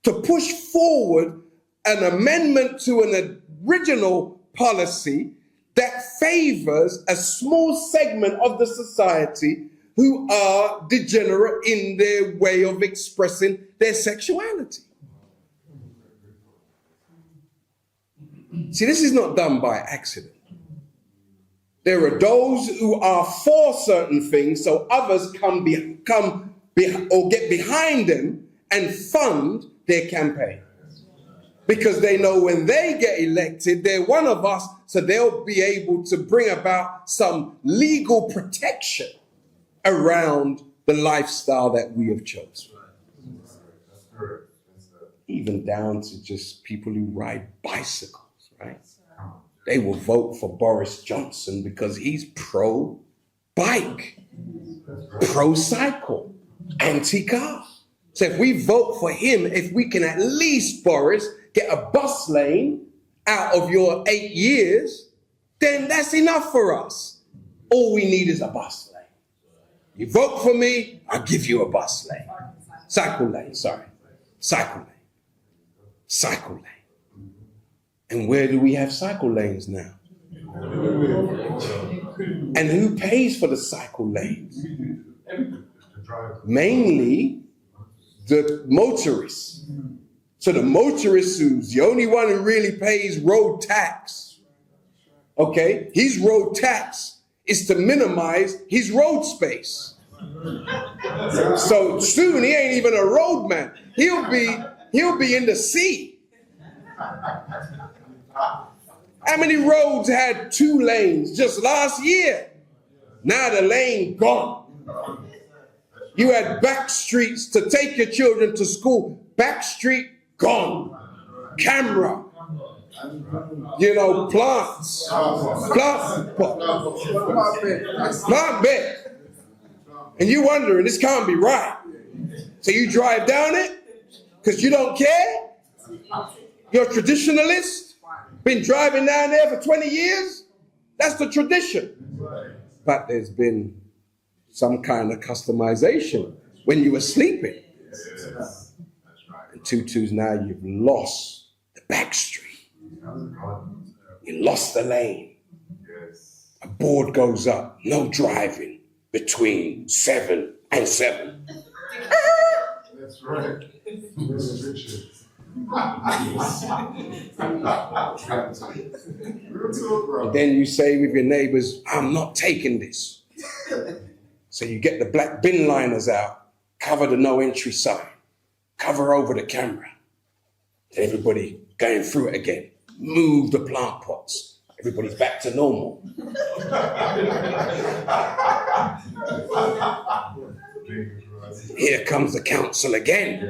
to push forward an amendment to an original policy that favors a small segment of the society who are degenerate in their way of expressing their sexuality. See, this is not done by accident. There are those who are for certain things, so others come or get behind them and fund their campaign. Because they know when they get elected, they're one of us, so they'll be able to bring about some legal protection around the lifestyle that we have chosen. Even down to just people who ride bicycles, right? They will vote for Boris Johnson because he's pro-bike, pro-cycle, anti-car. So if we vote for him, if we can at least, Boris, get a bus lane out of your 8 years, then that's enough for us. All we need is a bus lane. You vote for me, I'll give you a bus lane. Cycle lane, sorry. Cycle lane. Cycle lane. And where do we have cycle lanes now? And who pays for the cycle lanes? Mainly the motorists. So the motorist who's the only one who really pays road tax, okay, his road tax is to minimize his road space. So soon he ain't even a roadman. He'll be in the sea. How many roads had 2 lanes just last year? Now the lane gone. You had back streets to take your children to school. Back street gone. Camera. Plants. Plant bed. And you wondering, this can't be right. So you drive down it because you don't care? You're a traditionalist? Been driving down there for 20 years? That's the tradition. But there's been some kind of customization when you were sleeping. And Tutus, now you've lost the back street. You lost the lane. A board goes up, no driving between 7 and 7. That's right. And then you say with your neighbors, I'm not taking this. So you get the black bin liners out, cover the no entry sign, cover over the camera. Everybody going through it again. Move the plant pots. Everybody's back to normal. Here comes the council again.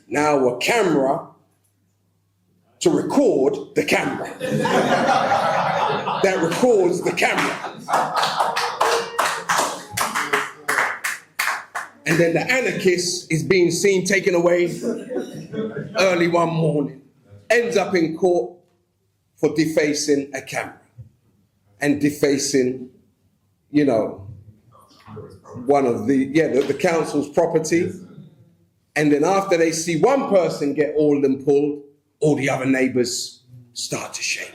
Now a camera to record the camera. That records the camera. And then the anarchist is being seen taken away early one morning. Ends up in court for defacing a camera. And defacing, one of the council's property. And then after they see one person get all them pulled, all the other neighbors start to shake.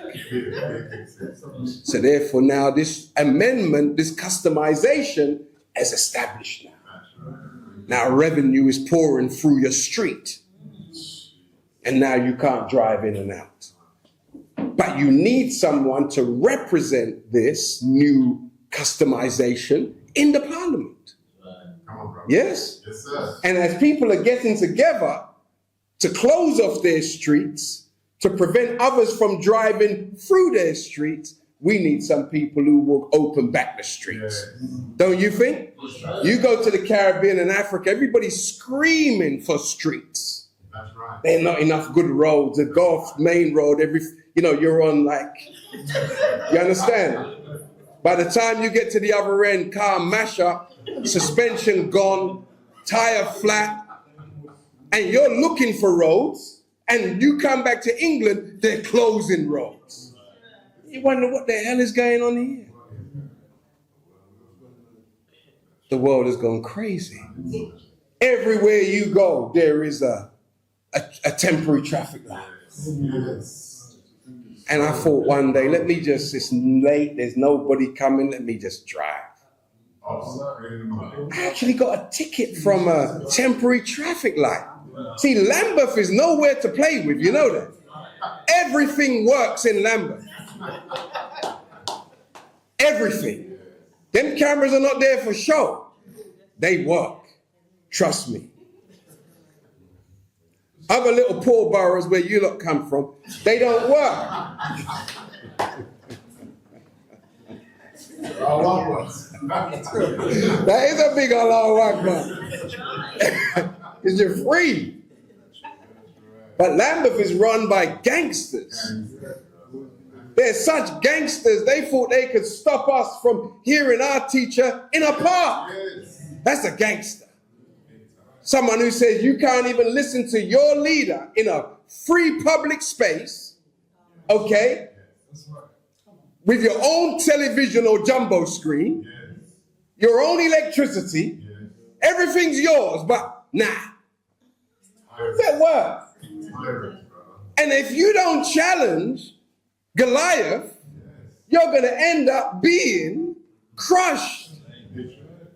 So therefore now this amendment, this customization is established now. Now revenue is pouring through your street. And now you can't drive in and out. But you need someone to represent this new customization in the parliament. Yes? Yes, sir. And as people are getting together to close off their streets, to prevent others from driving through their streets, we need some people who will open back the streets. Yes. Don't you think? You go to the Caribbean and Africa, everybody's screaming for streets. That's right. There are not enough good roads. The Gulf main road, you're on you understand? By the time you get to the other end, car mash up, suspension gone, tire flat, and you're looking for roads, and you come back to England, they're closing roads. You wonder what the hell is going on here. The world has gone crazy. Everywhere you go, there is a temporary traffic light. And I thought one day, it's late, there's nobody coming, let me just drive. I actually got a ticket from a temporary traffic light. See, Lambeth is nowhere to play with, you know that? Everything works in Lambeth. Everything. Them cameras are not there for show. They work. Trust me. Other little poor boroughs where you lot come from, they don't work. That is a big Allahu Akbar. Because you're free. But Lambeth is run by gangsters. They're such gangsters, they thought they could stop us from hearing our teacher in a park. That's a gangster. Someone who says you can't even listen to your leader in a free public space, okay, with your own television or jumbo screen, your own electricity, everything's yours, but nah. How's that work? And if you don't challenge Goliath, you're going to end up being crushed.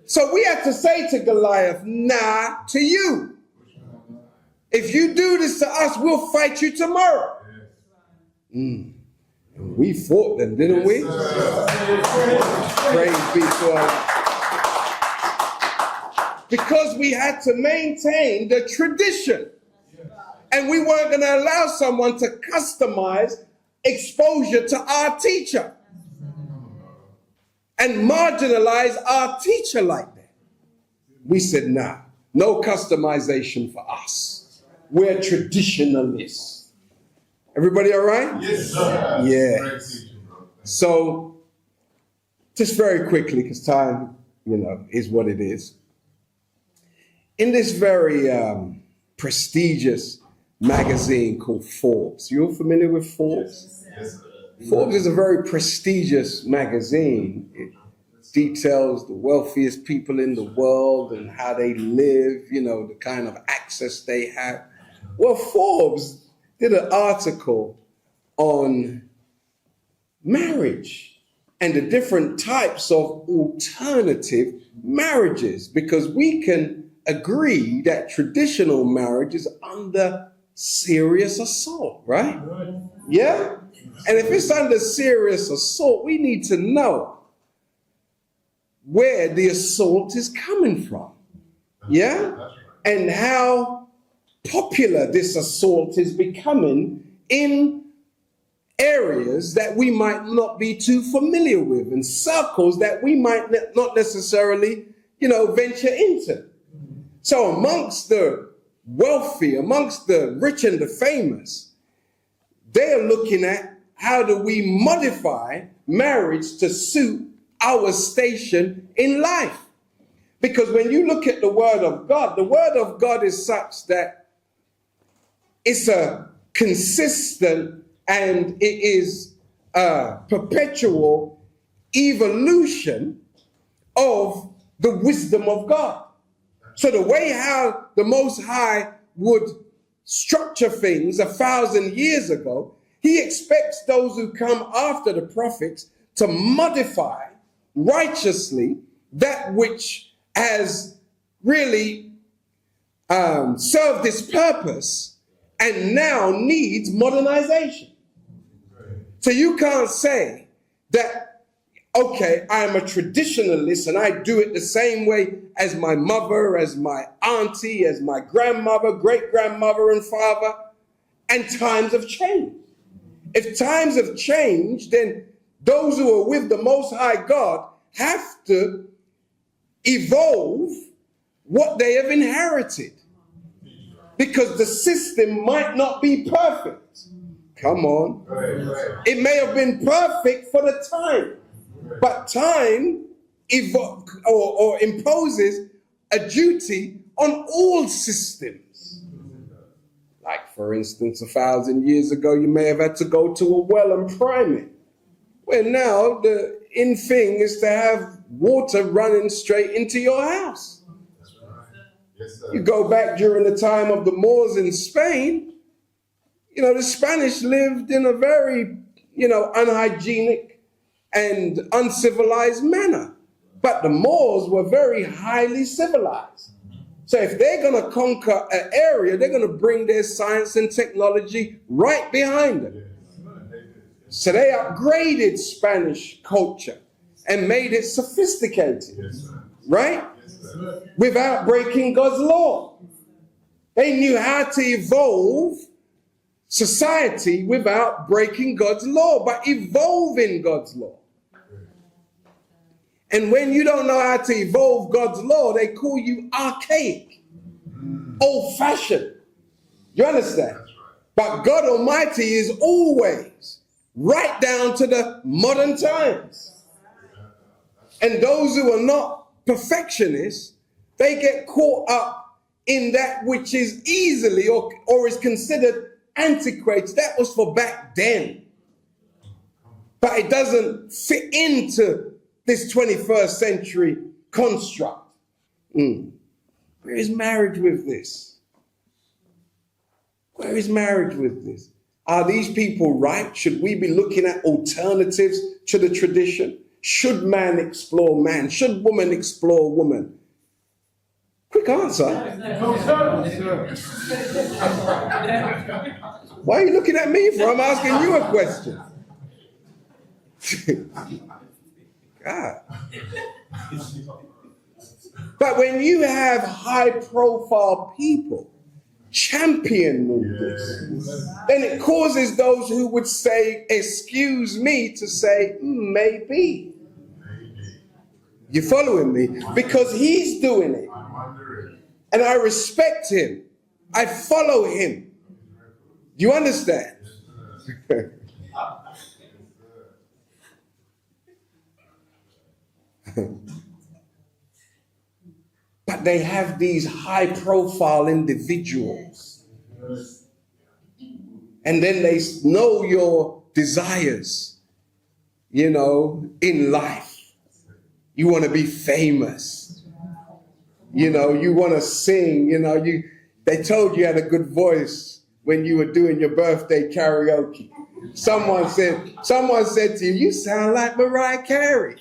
So we have to say to Goliath, nah to you. If you do this to us, we'll fight you tomorrow. And we fought them, didn't we? Praise be to Allah. Because we had to maintain the tradition. And we weren't going to allow someone to customize exposure to our teacher and marginalize our teacher like that. We said, nah, no customization for us. We're traditionalists. Everybody all right? Yes, sir. Yes. So, just very quickly, because time, is what it is. In this very prestigious magazine called Forbes. You're familiar with Forbes? Yes, sir. Forbes is a very prestigious magazine. It details the wealthiest people in the world and how they live, the kind of access they have. Well, Forbes did an article on marriage and the different types of alternative marriages, because we can agree that traditional marriage is under serious assault, right? Yeah? And if it's under serious assault, we need to know where the assault is coming from. Yeah? And how popular this assault is becoming in areas that we might not be too familiar with, and circles that we might not necessarily, venture into. So amongst the wealthy, amongst the rich and the famous, they're looking at how do we modify marriage to suit our station in life. Because when you look at the Word of God is such that it's a consistent and it is a perpetual evolution of the wisdom of God. So the way how the Most High would structure things 1,000 years ago, he expects those who come after the prophets to modify righteously that which has really served this purpose and now needs modernization. So you can't say that, okay, I'm a traditionalist and I do it the same way as my mother, as my auntie, as my grandmother, great-grandmother and father, and times have changed. If times have changed, then those who are with the Most High God have to evolve what they have inherited, because the system might not be perfect. Come on. It may have been perfect for the time, but time imposes a duty on all systems. Like, for instance, 1,000 years ago, you may have had to go to a well and prime it. Where now the in thing is to have water running straight into your house. That's right. Yes, sir. You go back during the time of the Moors in Spain, the Spanish lived in a very, unhygienic and uncivilized manner. But the Moors were very highly civilized. So if they're going to conquer an area, they're going to bring their science and technology right behind them. So they upgraded Spanish culture and made it sophisticated, right? Without breaking God's law. They knew how to evolve society without breaking God's law, but evolving God's law. And when you don't know how to evolve God's law, they call you archaic, old-fashioned. You understand? But God Almighty is always right down to the modern times. And those who are not perfectionists, they get caught up in that which is easily or is considered antiquated. That was for back then. But it doesn't fit into this 21st century construct. Where is marriage with this? Where is marriage with this? Are these people right? Should we be looking at alternatives to the tradition? Should man explore man? Should woman explore woman? Quick answer. Why are you looking at me for? I'm asking you a question. God. But when you have high-profile people champion this, then it causes those who would say, excuse me, to say, maybe. You following me? Because he's doing it. And I respect him. I follow him. Do you understand? But they have these high-profile individuals. And then they know your desires, in life. You want to be famous. You want to sing. They told you had a good voice when you were doing your birthday karaoke. Someone said to you, you sound like Mariah Carey.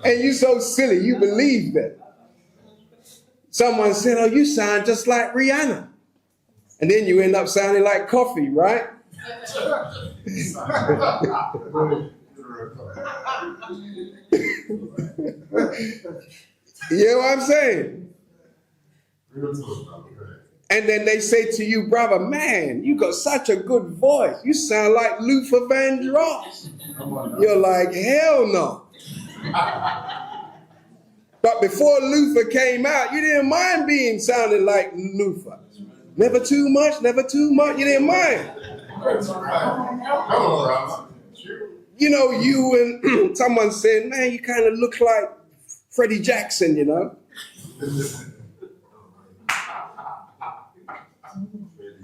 And you're so silly, you believe that. Someone said, oh, you sound just like Rihanna. And then you end up sounding like Coffee, right? You know what I'm saying? And then they say to you, brother, man, you got such a good voice. You sound like Luther Vandross. You're like, hell no. But before Luther came out, you didn't mind sounding like Luther. Never too much, never too much. You didn't mind. You and someone said, man, you kind of look like Freddie Jackson,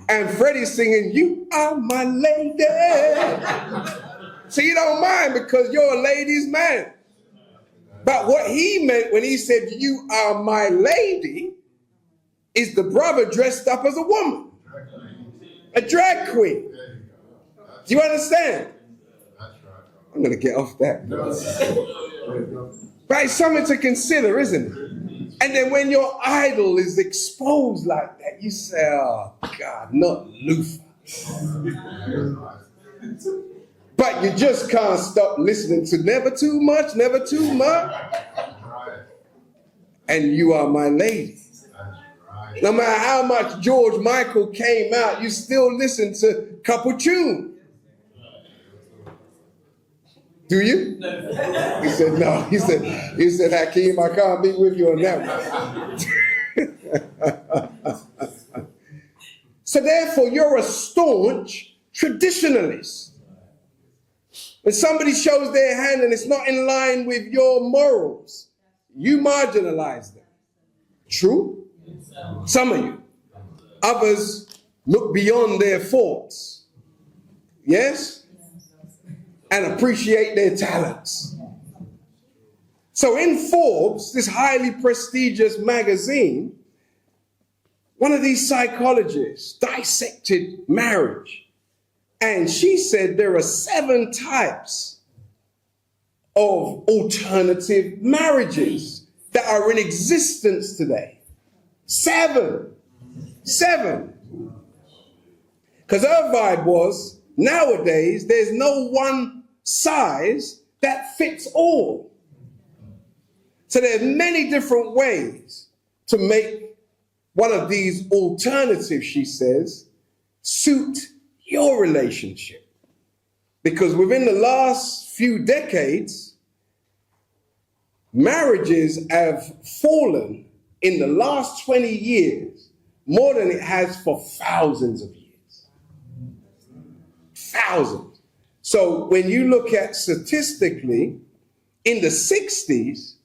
And Freddie's singing, you are my lady. So you don't mind because you're a ladies' man. But what he meant when he said, you are my lady, is the brother dressed up as a woman. A drag queen. Do you understand? I'm going to get off that. But it's something to consider, isn't it? And then when your idol is exposed like that, you say, oh, God, not Luther. But you just can't stop listening to never too much, never too much. And you are my lady. No matter how much George Michael came out, you still listen to couple tunes. Do you? He said, no. He said, Hakeem, I can't be with you on that one. So therefore, you're a staunch traditionalist. When somebody shows their hand and it's not in line with your morals, you marginalize them. True? Some of you. Others, look beyond their faults, yes, and appreciate their talents. So in Forbes, this highly prestigious magazine, one of these psychologists dissected marriage, and she said there are 7 types of alternative marriages that are in existence today. 7. Because her vibe was, nowadays, there's no one size that fits all. So there are many different ways to make one of these alternatives, she says, suit your relationship. Because within the last few decades, marriages have fallen in the last 20 years more than it has for thousands of years. Thousands. So when you look at statistically, in the 60s,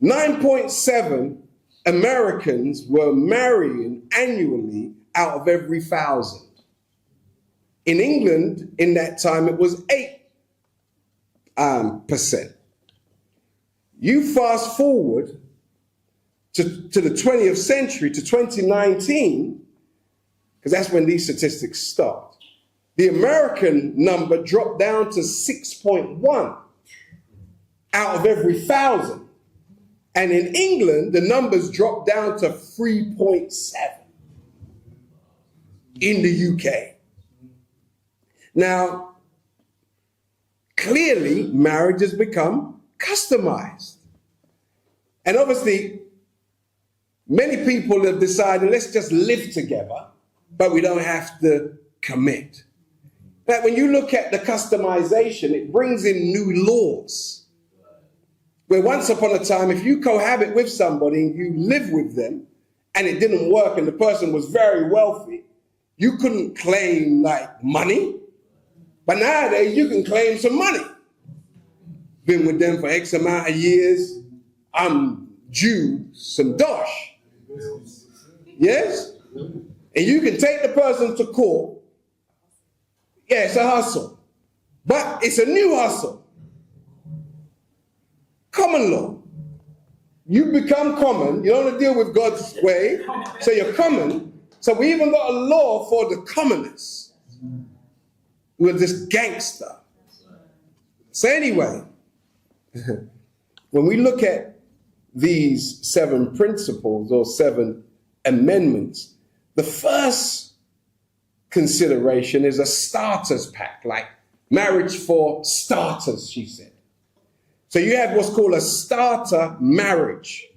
9.7 Americans were marrying annually out of every 1,000. In England, in that time, it was 8%. You fast forward to the 20th century, to 2019, because that's when these statistics start. The American number dropped down to 6.1 out of every 1,000. And in England, the numbers dropped down to 3.7 in the UK. Now, clearly, marriage has become customized. And obviously, many people have decided, let's just live together, but we don't have to commit. But when you look at the customization, it brings in new laws. Where once upon a time, if you cohabit with somebody and you live with them and it didn't work and the person was very wealthy, you couldn't claim like money. But nowadays you can claim some money. Been with them for X amount of years, I'm due some dosh. Yes? And you can take the person to court. Yeah, it's a hustle. But it's a new hustle. Common law. You become common. You don't want to deal with God's way. So you're common. So we even got a law for the commoners. Who are just gangster. So anyway, when we look at these 7 principles or 7 amendments, the first consideration is a starters pack, like marriage for starters, she said. So you have what's called a starter marriage,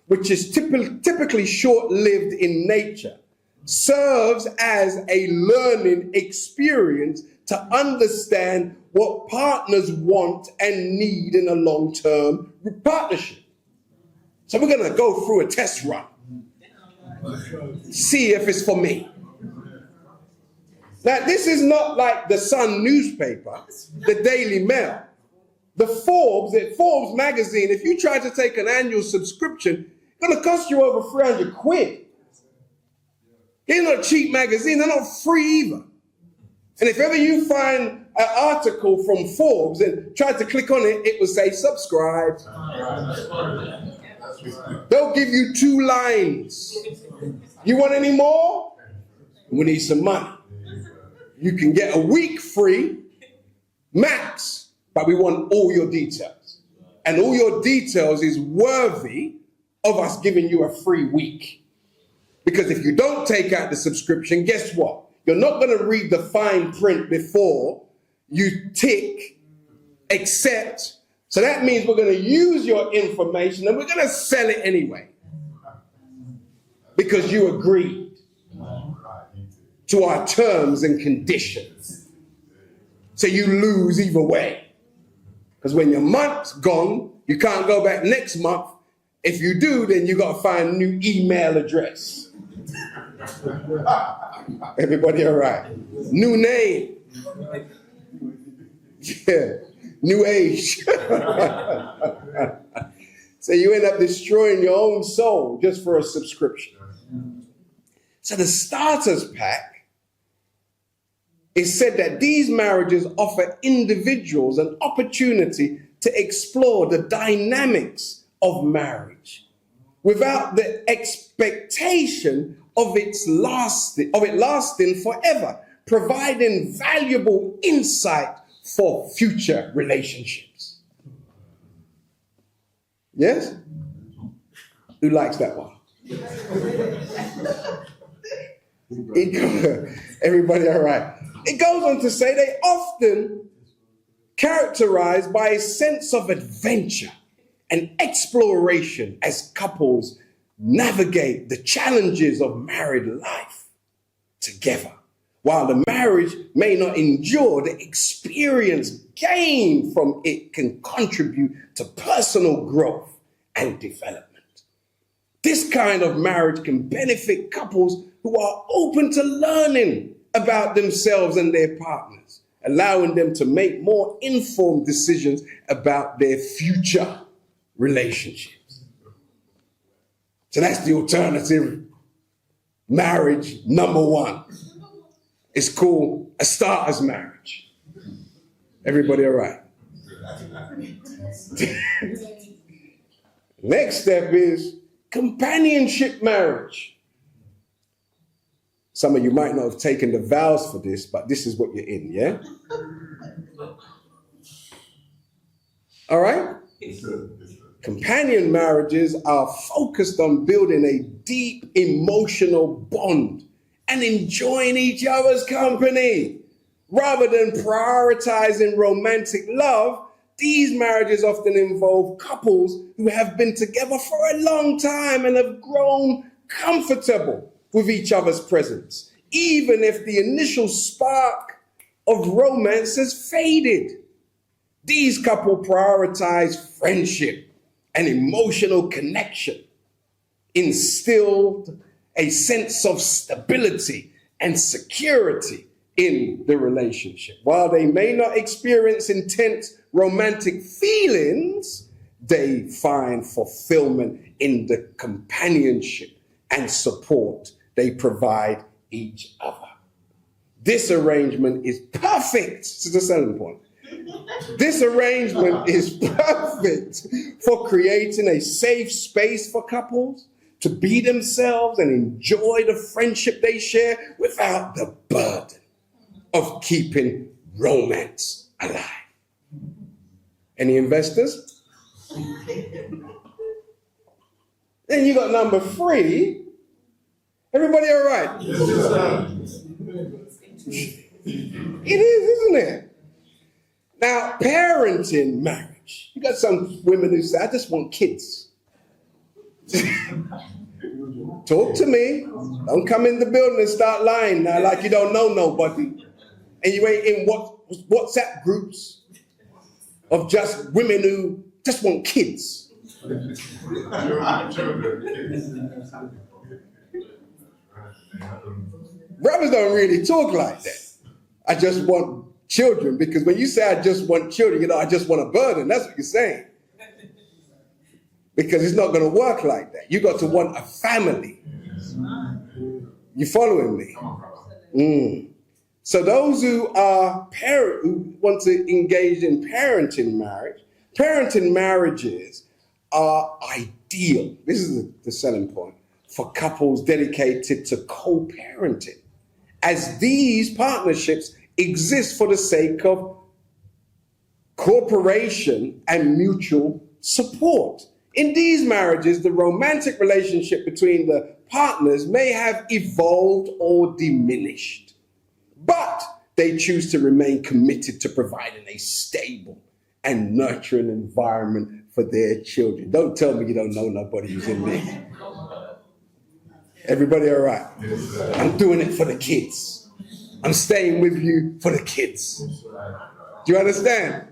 which is typically short-lived in nature, serves as a learning experience to understand what partners want and need in a long-term partnership. So we're going to go through a test run, see if it's for me. Now, this is not like the Sun newspaper, the Daily Mail. The Forbes magazine, if you try to take an annual subscription, it's going to cost you over 300 quid. It's not a cheap magazine. They're not free either. And if ever you find an article from Forbes and try to click on it, it will say subscribe. They'll give you 2 lines. You want any more? We need some money. You can get a week free, max. But we want all your details. And all your details is worthy of us giving you a free week. Because if you don't take out the subscription, guess what? You're not going to read the fine print before you tick accept. So that means we're going to use your information and we're going to sell it anyway. Because you agreed to our terms and conditions. So you lose either way. Because when your month's gone, you can't go back next month. If you do, then you got to find a new email address. Everybody all right? New name. Yeah, new age. So you end up destroying your own soul just for a subscription. So the starters pack, it said that these marriages offer individuals an opportunity to explore the dynamics of marriage without the expectation of it lasting forever, providing valuable insight for future relationships. Yes? Who likes that one? Everybody all right? It goes on to say they often characterized by a sense of adventure and exploration as couples navigate the challenges of married life together. While the marriage may not endure, the experience gained from it can contribute to personal growth and development. This kind of marriage can benefit couples who are open to learning about themselves and their partners, allowing them to make more informed decisions about their future relationships. So that's the alternative marriage number one. It's called a starter's marriage. Everybody all right? Next step is companionship marriage. Some of you might not have taken the vows for this, but this is what you're in, yeah? All right? Companion marriages are focused on building a deep emotional bond and enjoying each other's company. Rather than prioritizing romantic love, these marriages often involve couples who have been together for a long time and have grown comfortable with each other's presence, even if the initial spark of romance has faded. These couples prioritize friendship and emotional connection, instilled a sense of stability and security in the relationship. While they may not experience intense romantic feelings, they find fulfillment in the companionship and support they provide each other. This arrangement is perfect. This is the selling point. This arrangement is perfect for creating a safe space for couples to be themselves and enjoy the friendship they share without the burden of keeping romance alive. Any investors? Then you got number 3. Everybody all right? Yes, sir. It is, isn't it? Now, parenting marriage. You got some women who say, I just want kids. Talk to me. Don't come in the building and start lying now like you don't know nobody. And you ain't in WhatsApp groups of just women who just want kids. Brothers don't really talk like that. I just want children, because when you say I just want children, you know, I just want a burden. That's what you're saying. Because it's not going to work like that. You got to want a family. You following me? So those who want to engage in parenting marriages are ideal. This is the selling point for couples dedicated to co-parenting, as these partnerships exist for the sake of cooperation and mutual support. In these marriages, the romantic relationship between the partners may have evolved or diminished, but they choose to remain committed to providing a stable and nurturing environment for their children. Don't tell me you don't know nobody who's in there. Everybody all right? I'm doing it for the kids. I'm staying with you for the kids. Do you understand?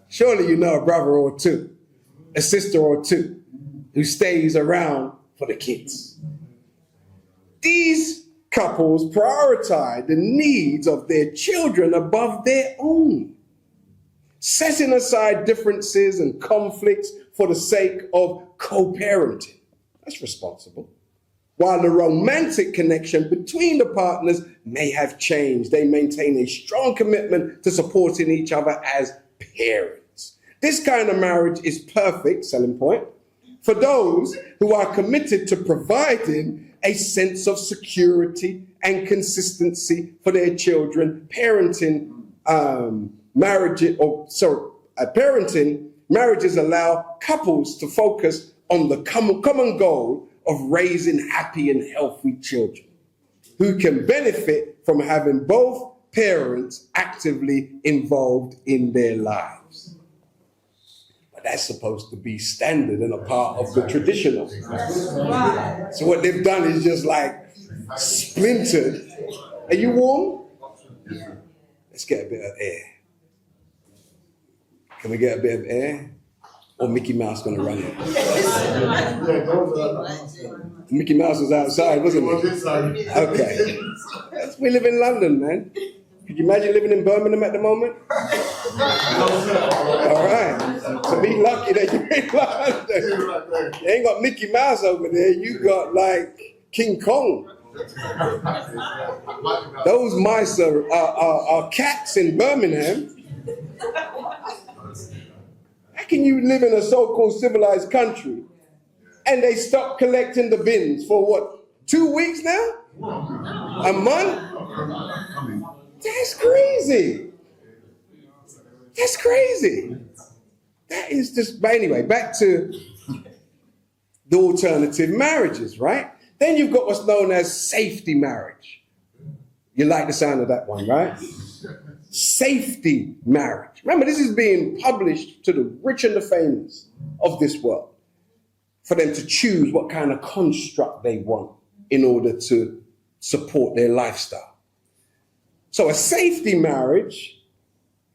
Surely you know a brother or two, a sister or two, who stays around for the kids. These couples prioritize the needs of their children above their own, setting aside differences and conflicts for the sake of co-parenting. That's responsible. While the romantic connection between the partners may have changed, they maintain a strong commitment to supporting each other as parents. This kind of marriage is perfect, selling point, for those who are committed to providing a sense of security and consistency for their children. Parenting marriages allow couples to focus on the common goal of raising happy and healthy children who can benefit from having both parents actively involved in their lives. But that's supposed to be standard and a part of the traditional. So what they've done is just like splintered. Are you warm? Let's get a bit of air. Can we get a bit of air? Or Mickey Mouse gonna run it? Mickey Mouse was outside, wasn't he? Okay. We live in London, man. Could you imagine living in Birmingham at the moment? All right. So be lucky that you're in London. You ain't got Mickey Mouse over there. You got like King Kong. Those mice are cats in Birmingham. How can you live in a so-called civilized country and they stop collecting the bins for what, 2 weeks now? A month? That's crazy. That's crazy. That is just, but anyway, back to the alternative marriages, right? Then you've got what's known as safety marriage. You like the sound of that one, right? Safety marriage. Remember, this is being published to the rich and the famous of this world for them to choose what kind of construct they want in order to support their lifestyle. So a safety marriage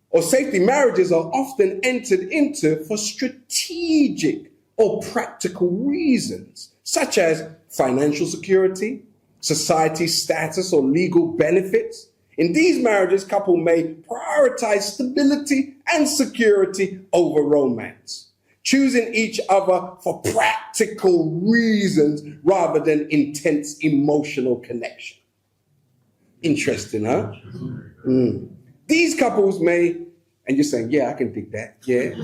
or safety marriages are often entered into for strategic or practical reasons, such as financial security, society status, or legal benefits. In these marriages, couple may prioritize stability and security over romance, choosing each other for practical reasons rather than intense emotional connection. Interesting, huh? These couples may, and you're saying, yeah, I can dig that. Yeah.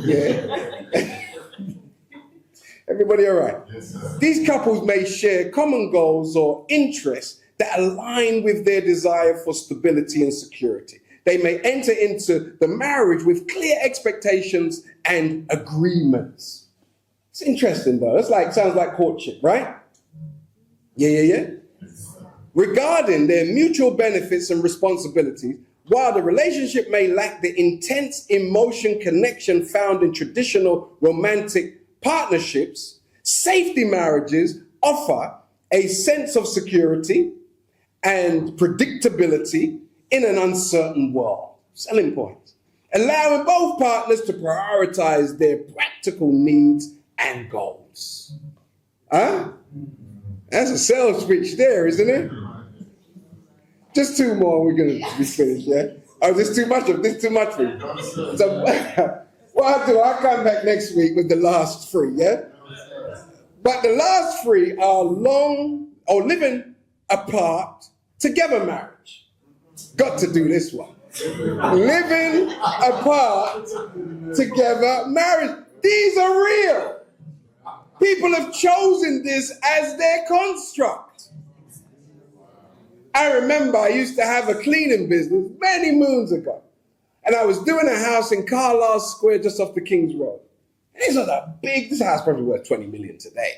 Everybody all right? Yes, sir. These couples may share common goals or interests that align with their desire for stability and security. They may enter into the marriage with clear expectations and agreements. It's interesting though. It's like, sounds like courtship, right? Yeah. Regarding their mutual benefits and responsibilities, while the relationship may lack the intense emotion connection found in traditional romantic partnerships, safety marriages offer a sense of security and predictability in an uncertain world. Selling points. Allowing both partners to prioritize their practical needs and goals. Huh? That's a sales pitch there, isn't it? Just 2 more, we're going to be finished, yeah? Oh, this too much for you. So, what I'll do, I'll come back next week with the last 3, yeah? But the last 3 are long or living apart together marriage. Got to do this one. Living apart together marriage. These are real. People have chosen this as their construct. I remember I used to have a cleaning business many moons ago. And I was doing a house in Carlisle Square just off the King's Road. And this house probably worth 20 million today.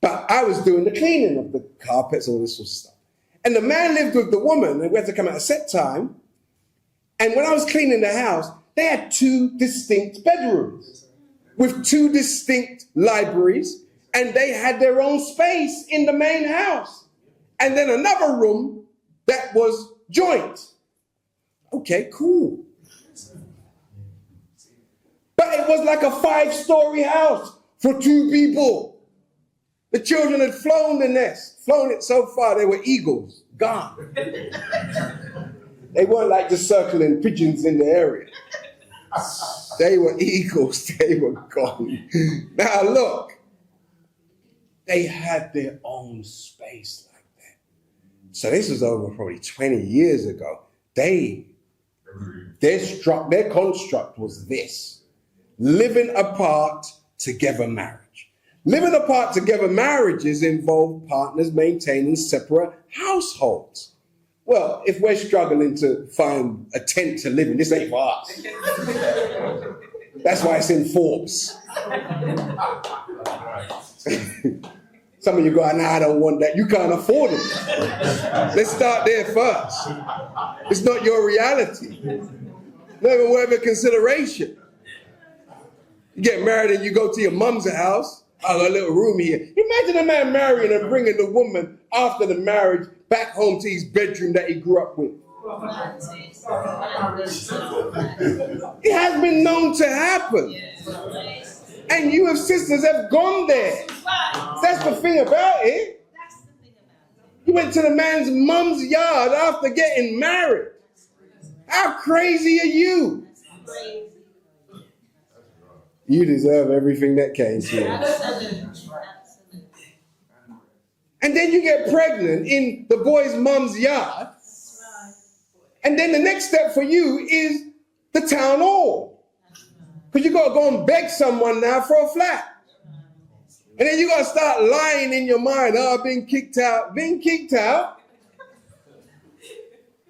But I was doing the cleaning of the carpets, all this sort of stuff. And the man lived with the woman, and we had to come at a set time. And when I was cleaning the house, they had 2 distinct bedrooms with 2 distinct libraries, and they had their own space in the main house. And then another room that was joint. Okay, cool. But it was like a 5-story house for 2 people. The children had flown the nest, flown it so far they were eagles, gone. They weren't like just circling pigeons in the area. They were eagles, they were gone. Now look, they had their own space. raised like that. So this was over probably 20 years ago. Their construct was this: living apart, together marriage. Living apart together marriages involve partners maintaining separate households. Well, if we're struggling to find a tent to live in, this ain't for us. That's why it's in Forbes. Some of you go, nah, I don't want that. You can't afford it. Let's start there first. It's not your reality. Not even worth a consideration. You get married and you go to your mum's house. I got a little room here. Imagine a man marrying and bringing the woman after the marriage back home to his bedroom that he grew up with. It has been known to happen. And you and sisters have gone there. That's the thing about it. You went to the man's mum's yard after getting married. How crazy are you? You deserve everything that came to you. And then you get pregnant in the boy's mum's yard. And then the next step for you is the town hall. Because you got to go and beg someone now for a flat. And then you got to start lying in your mind. Oh, I've been kicked out. Been kicked out?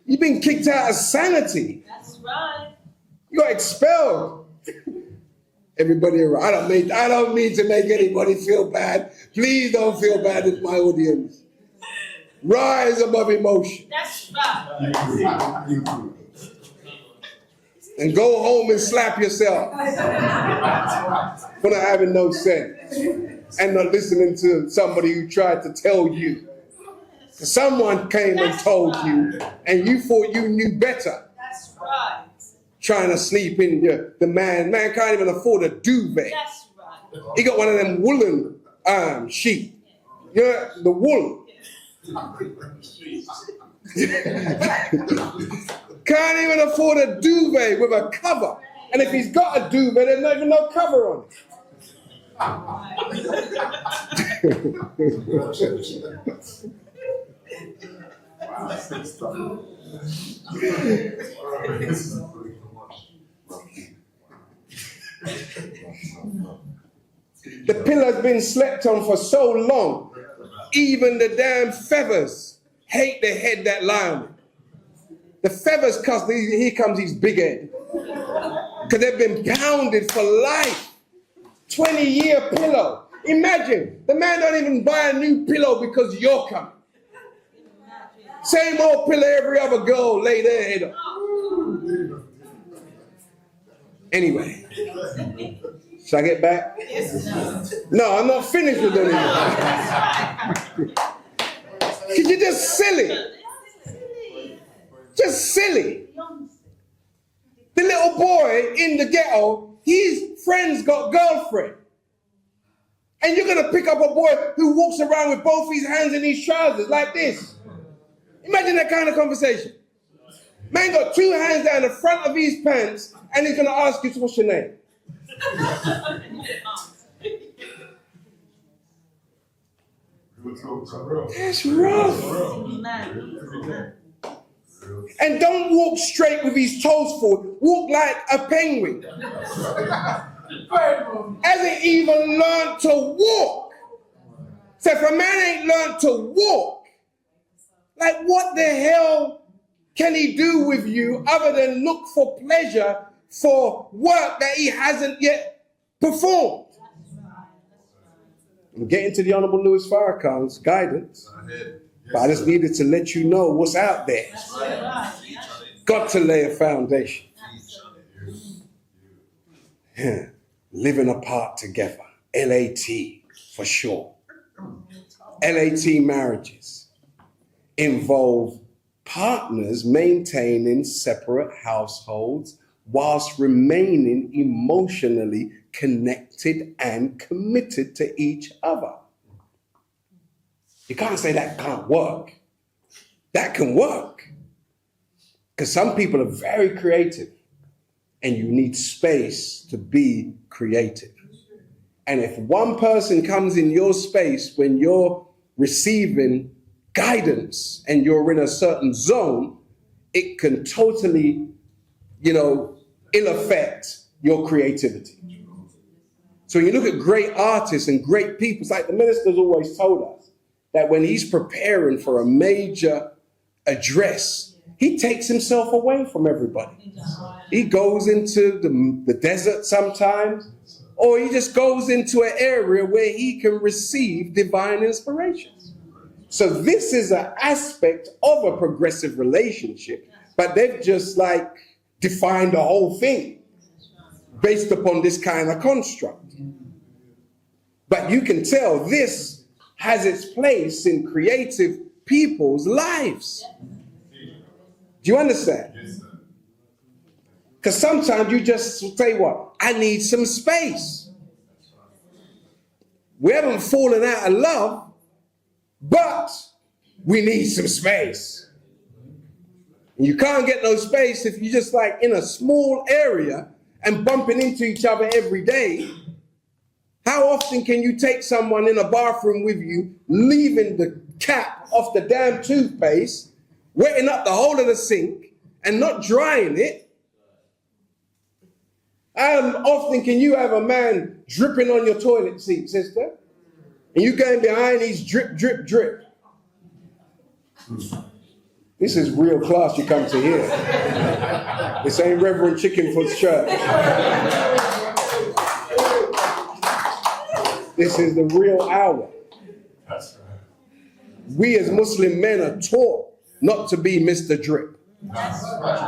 You've been kicked out of sanity. That's right. You got expelled. Everybody around. I don't mean to make anybody feel bad. Please don't feel bad with my audience. Rise above emotion. That's right. And go home and slap yourself for not having no sense and not listening to somebody who tried to tell you. Someone came and told you and you thought you knew better. That's right. Trying to sleep in the man can't even afford a duvet. That's right. He got one of them woolen sheet. You know, the wool. Can't even afford a duvet with a cover. And if he's got a duvet, there's not even no cover on it. The pillow's been slept on for so long, even the damn feathers hate the head that lie on it. The feathers cuss, here comes his big head. Because they've been pounded for life. 20-year pillow. Imagine, the man don't even buy a new pillow because you're coming. Same old pillow every other girl lay their head on. Anyway, should I get back? No, I'm not finished with it. Because you're just silly. Just silly. The little boy in the ghetto, his friends got girlfriend. And you're going to pick up a boy who walks around with both his hands in his trousers like this. Imagine that kind of conversation. Man got two hands down the front of his pants and he's going to ask you, what's your name? That's rough. And don't walk straight with his toes forward. Walk like a penguin. Hasn't even learned to walk. So if a man ain't learned to walk, like what the hell can he do with you other than look for pleasure for work that he hasn't yet performed? I'm getting to the Honorable Louis Farrakhan's guidance, but I just needed to let you know what's out there. Got to lay a foundation. Living apart together. LAT for sure. LAT marriages involve partners maintaining separate households whilst remaining emotionally connected and committed to each other. You can't say that can't work. That can work. Because some people are very creative and you need space to be creative. And if one person comes in your space when you're receiving guidance and you're in a certain zone, it can totally, ill affect your creativity. So when you look at great artists and great people, it's like the minister's always told us that when he's preparing for a major address, he takes himself away from everybody. He goes into the desert sometimes, or he just goes into an area where he can receive divine inspiration. So this is an aspect of a progressive relationship, but they've just defined the whole thing based upon this kind of construct. But you can tell this has its place in creative people's lives. Do you understand? Because sometimes you just say, what? I need some space. We haven't fallen out of love, but we need some space. And you can't get no space if you're just in a small area and bumping into each other every day. How often can you take someone in a bathroom with you, leaving the cap off the damn toothpaste, wetting up the whole of the sink, and not drying it? How often can you have a man dripping on your toilet seat, sister? And you going behind these drip, drip, drip. This is real class you come to hear. This ain't Reverend Chickenfoot's church. This is the real hour. That's right. We as Muslim men are taught not to be Mr. Drip.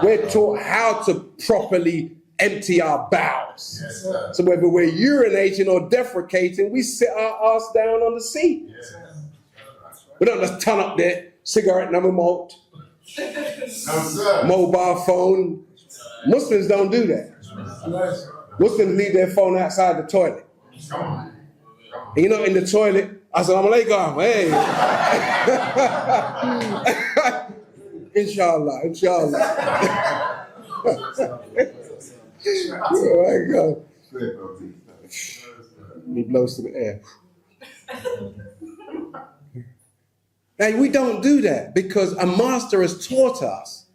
We're taught how to properly empty our bowels. Yes, sir. So whether we're urinating or defecating, we sit our ass down on the seat. Yes. We don't just turn up there, cigarette number malt, No, sir. mobile phone. Muslims don't do that. Muslims leave their phone outside the toilet. Come on. And in the toilet, Assalamu alaikum, hey. Inshallah. Oh my God. He blows to the air. Now, we don't do that because a master has taught us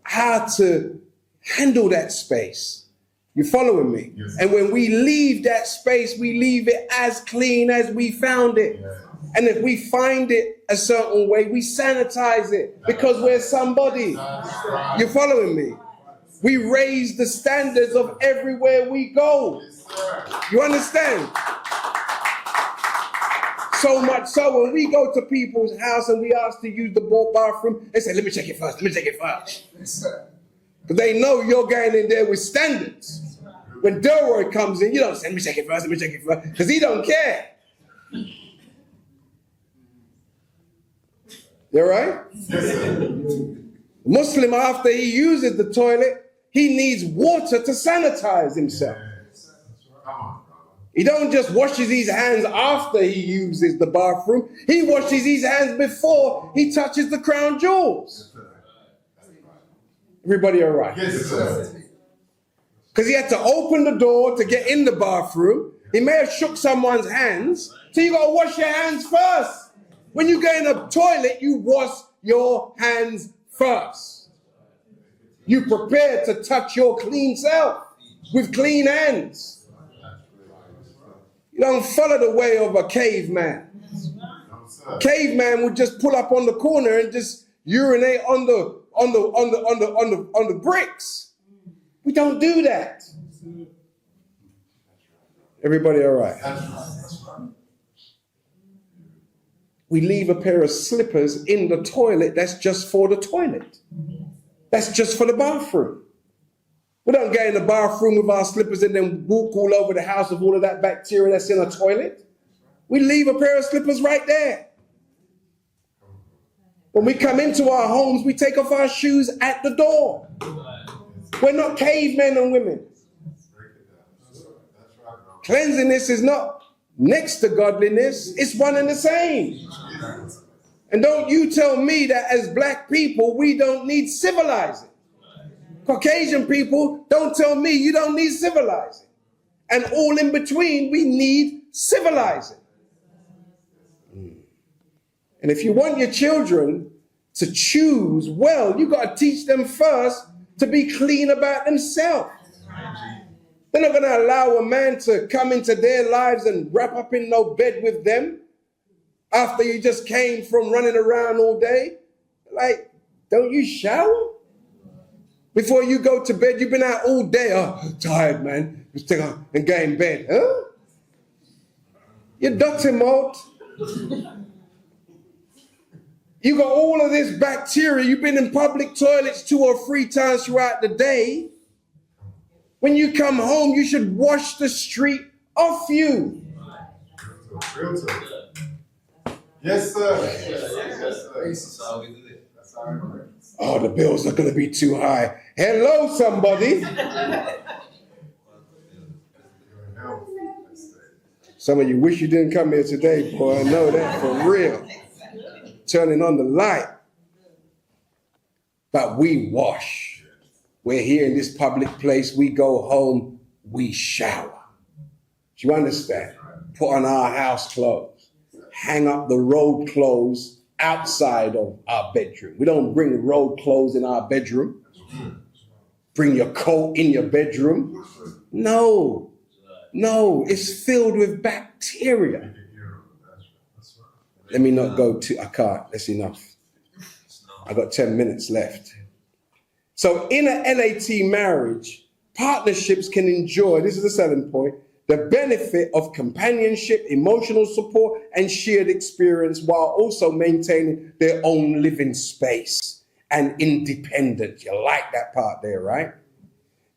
how to handle that space. You following me? Yes. And when we leave that space, we leave it as clean as we found it. Yes. And if we find it a certain way, we sanitize it because we're somebody. Right. You following me? We raise the standards of everywhere we go. Yes, sir. You understand? So much so when we go to people's house and we ask to use the bathroom, they say, let me check it first. Because they know you're going in there with standards. When Delroy comes in, you don't say, let me check it first, because he don't care. You all right? Yes, sir. Muslim, after he uses the toilet, he needs water to sanitize himself. Yes. Come on, brother. He don't just washes his hands after he uses the bathroom. He washes his hands before he touches the crown jewels. Everybody all right? Yes, sir. Because he had to open the door to get in the bathroom. He may have shook someone's hands. So you got to wash your hands first. When you go in the toilet, you wash your hands first. You prepare to touch your clean self with clean hands. You don't follow the way of a caveman. No, sir. Caveman would just pull up on the corner and just urinate on the bricks. We don't do that. Everybody all right? That's right. We leave a pair of slippers in the toilet that's just for the toilet. That's just for the bathroom. We don't get in the bathroom with our slippers and then walk all over the house with all of that bacteria that's in a toilet. We leave a pair of slippers right there. When we come into our homes, we take off our shoes at the door. We're not cavemen and women. That's right, bro. Cleanliness is not next to godliness. It's one and the same. And don't you tell me that as black people, we don't need civilizing. Caucasian people, don't tell me you don't need civilizing. And all in between, we need civilizing. And if you want your children to choose well, you got to teach them first to be clean about themselves. They're not going to allow a man to come into their lives and wrap up in no bed with them after you just came from running around all day. Like, don't you shower? Before you go to bed, you've been out all day. Oh, tired, man. Just take off and get in bed. Huh? You're dirty mode. You got all of this bacteria. You've been in public toilets 2 or 3 times throughout the day. When you come home, you should wash the street off you. Real talk. Yes, sir. Yes, sir. That's how we do it. That's how it works. Oh, the bills are going to be too high. Hello, somebody. Some of you wish you didn't come here today, boy. I know that for real. Turning on the light. But we wash. We're here in this public place. We go home. We shower. Do you understand? Put on our house clothes. Hang up the road clothes outside of our bedroom. We don't bring road clothes in our bedroom. Bring your coat in your bedroom. No. No, it's filled with bacteria. Let me not go too, I can't, that's enough. I got 10 minutes left. So in a LAT marriage, partnerships can enjoy, this is the selling point, the benefit of companionship, emotional support, and shared experience while also maintaining their own living space and independence. You like that part there, right?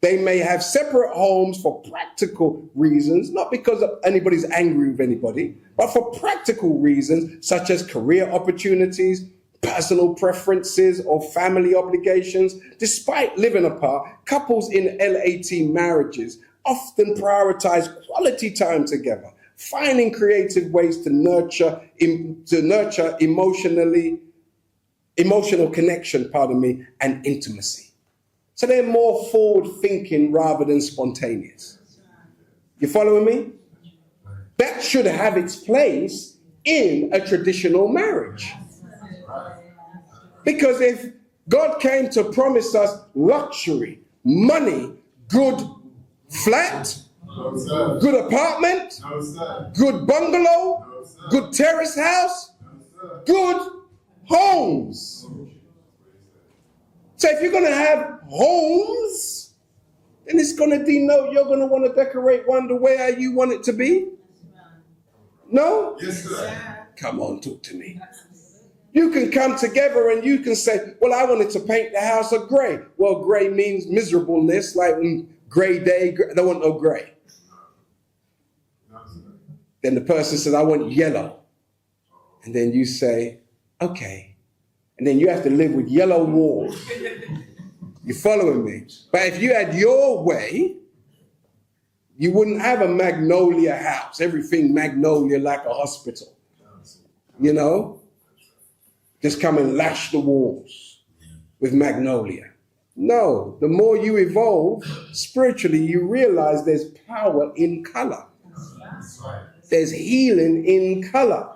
They may have separate homes for practical reasons, not because anybody's angry with anybody, but for practical reasons such as career opportunities, personal preferences, or family obligations. Despite living apart, couples in LAT marriages often prioritize quality time together, finding creative ways to nurture emotional connection, and intimacy. So they're more forward-thinking rather than spontaneous. You following me? That should have its place in a traditional marriage. Because if God came to promise us luxury, money, good flat, good apartment, good bungalow, good terrace house, good homes. So if you're going to have homes, then it's going to denote you're going to want to decorate one the way how you want it to be. No? Yes, sir. Come on, talk to me. You can come together and you can say, well, I wanted to paint the house a gray. Well, gray means miserableness, like gray day, I don't want no gray. Then the person says, I want yellow. And then you say, okay. And then you have to live with yellow walls. You following me? But if you had your way, you wouldn't have a magnolia house. Everything magnolia like a hospital. You know? Just come and lash the walls with magnolia. No, the more you evolve spiritually, you realize there's power in color. There's healing in color.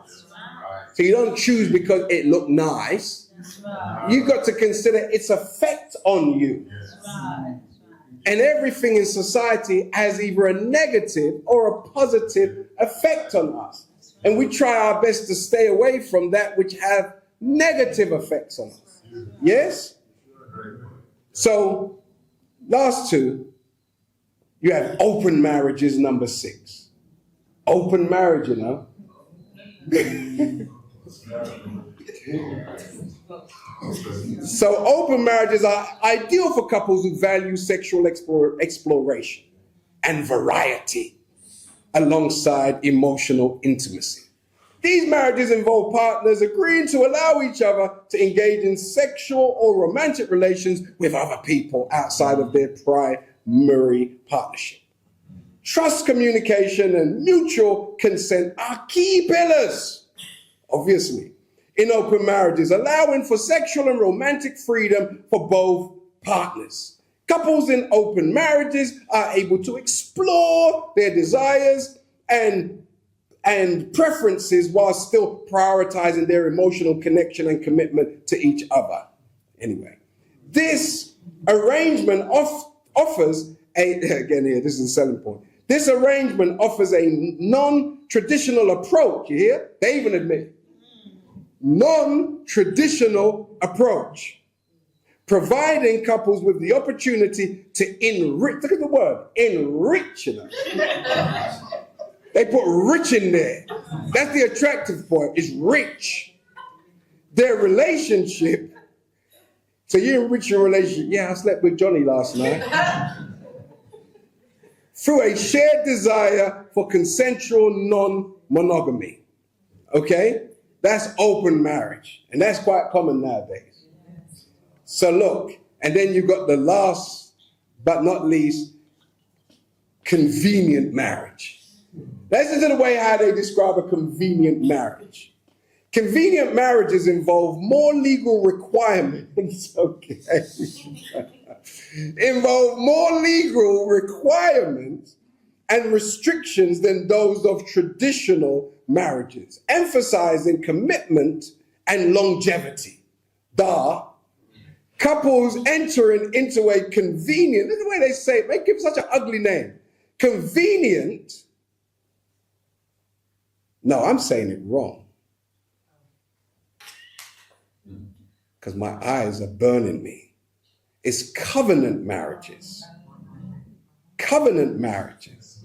So you don't choose because it looked nice. You got to consider its effect on you. And everything in society has either a negative or a positive effect on us. And we try our best to stay away from that which have negative effects on us. Yes? So, last two, you have open marriages, number 6. Open marriage, you know. So open marriages are ideal for couples who value sexual exploration and variety alongside emotional intimacy. These marriages involve partners agreeing to allow each other to engage in sexual or romantic relations with other people outside of their primary partnership. Trust, communication, and mutual consent are key pillars, obviously, in open marriages, allowing for sexual and romantic freedom for both partners. Couples in open marriages are able to explore their desires and and preferences while still prioritizing their emotional connection and commitment to each other. Anyway, this arrangement offers again here, this is a selling point. This arrangement offers a non-traditional approach, you hear? They even admit it. Non-traditional approach, providing couples with the opportunity to enrich, look at the word, enrich them. They put rich in there. That's the attractive point, is rich. Their relationship, so you enrich your relationship. Yeah, I slept with Johnny last night. Through a shared desire for consensual non-monogamy. Okay? That's open marriage. And that's quite common nowadays. So look, and then you've got the last but not least, convenient marriage. Listen to the way how they describe a convenient marriage. Convenient marriages involve more legal requirements, okay? Involve more legal requirements and restrictions than those of traditional marriages, emphasizing commitment and longevity. Couples entering into a convenient, look at the way they say it, they give such an ugly name. Convenient, no, I'm saying it wrong. Because my eyes are burning me. It's covenant marriages. Covenant marriages.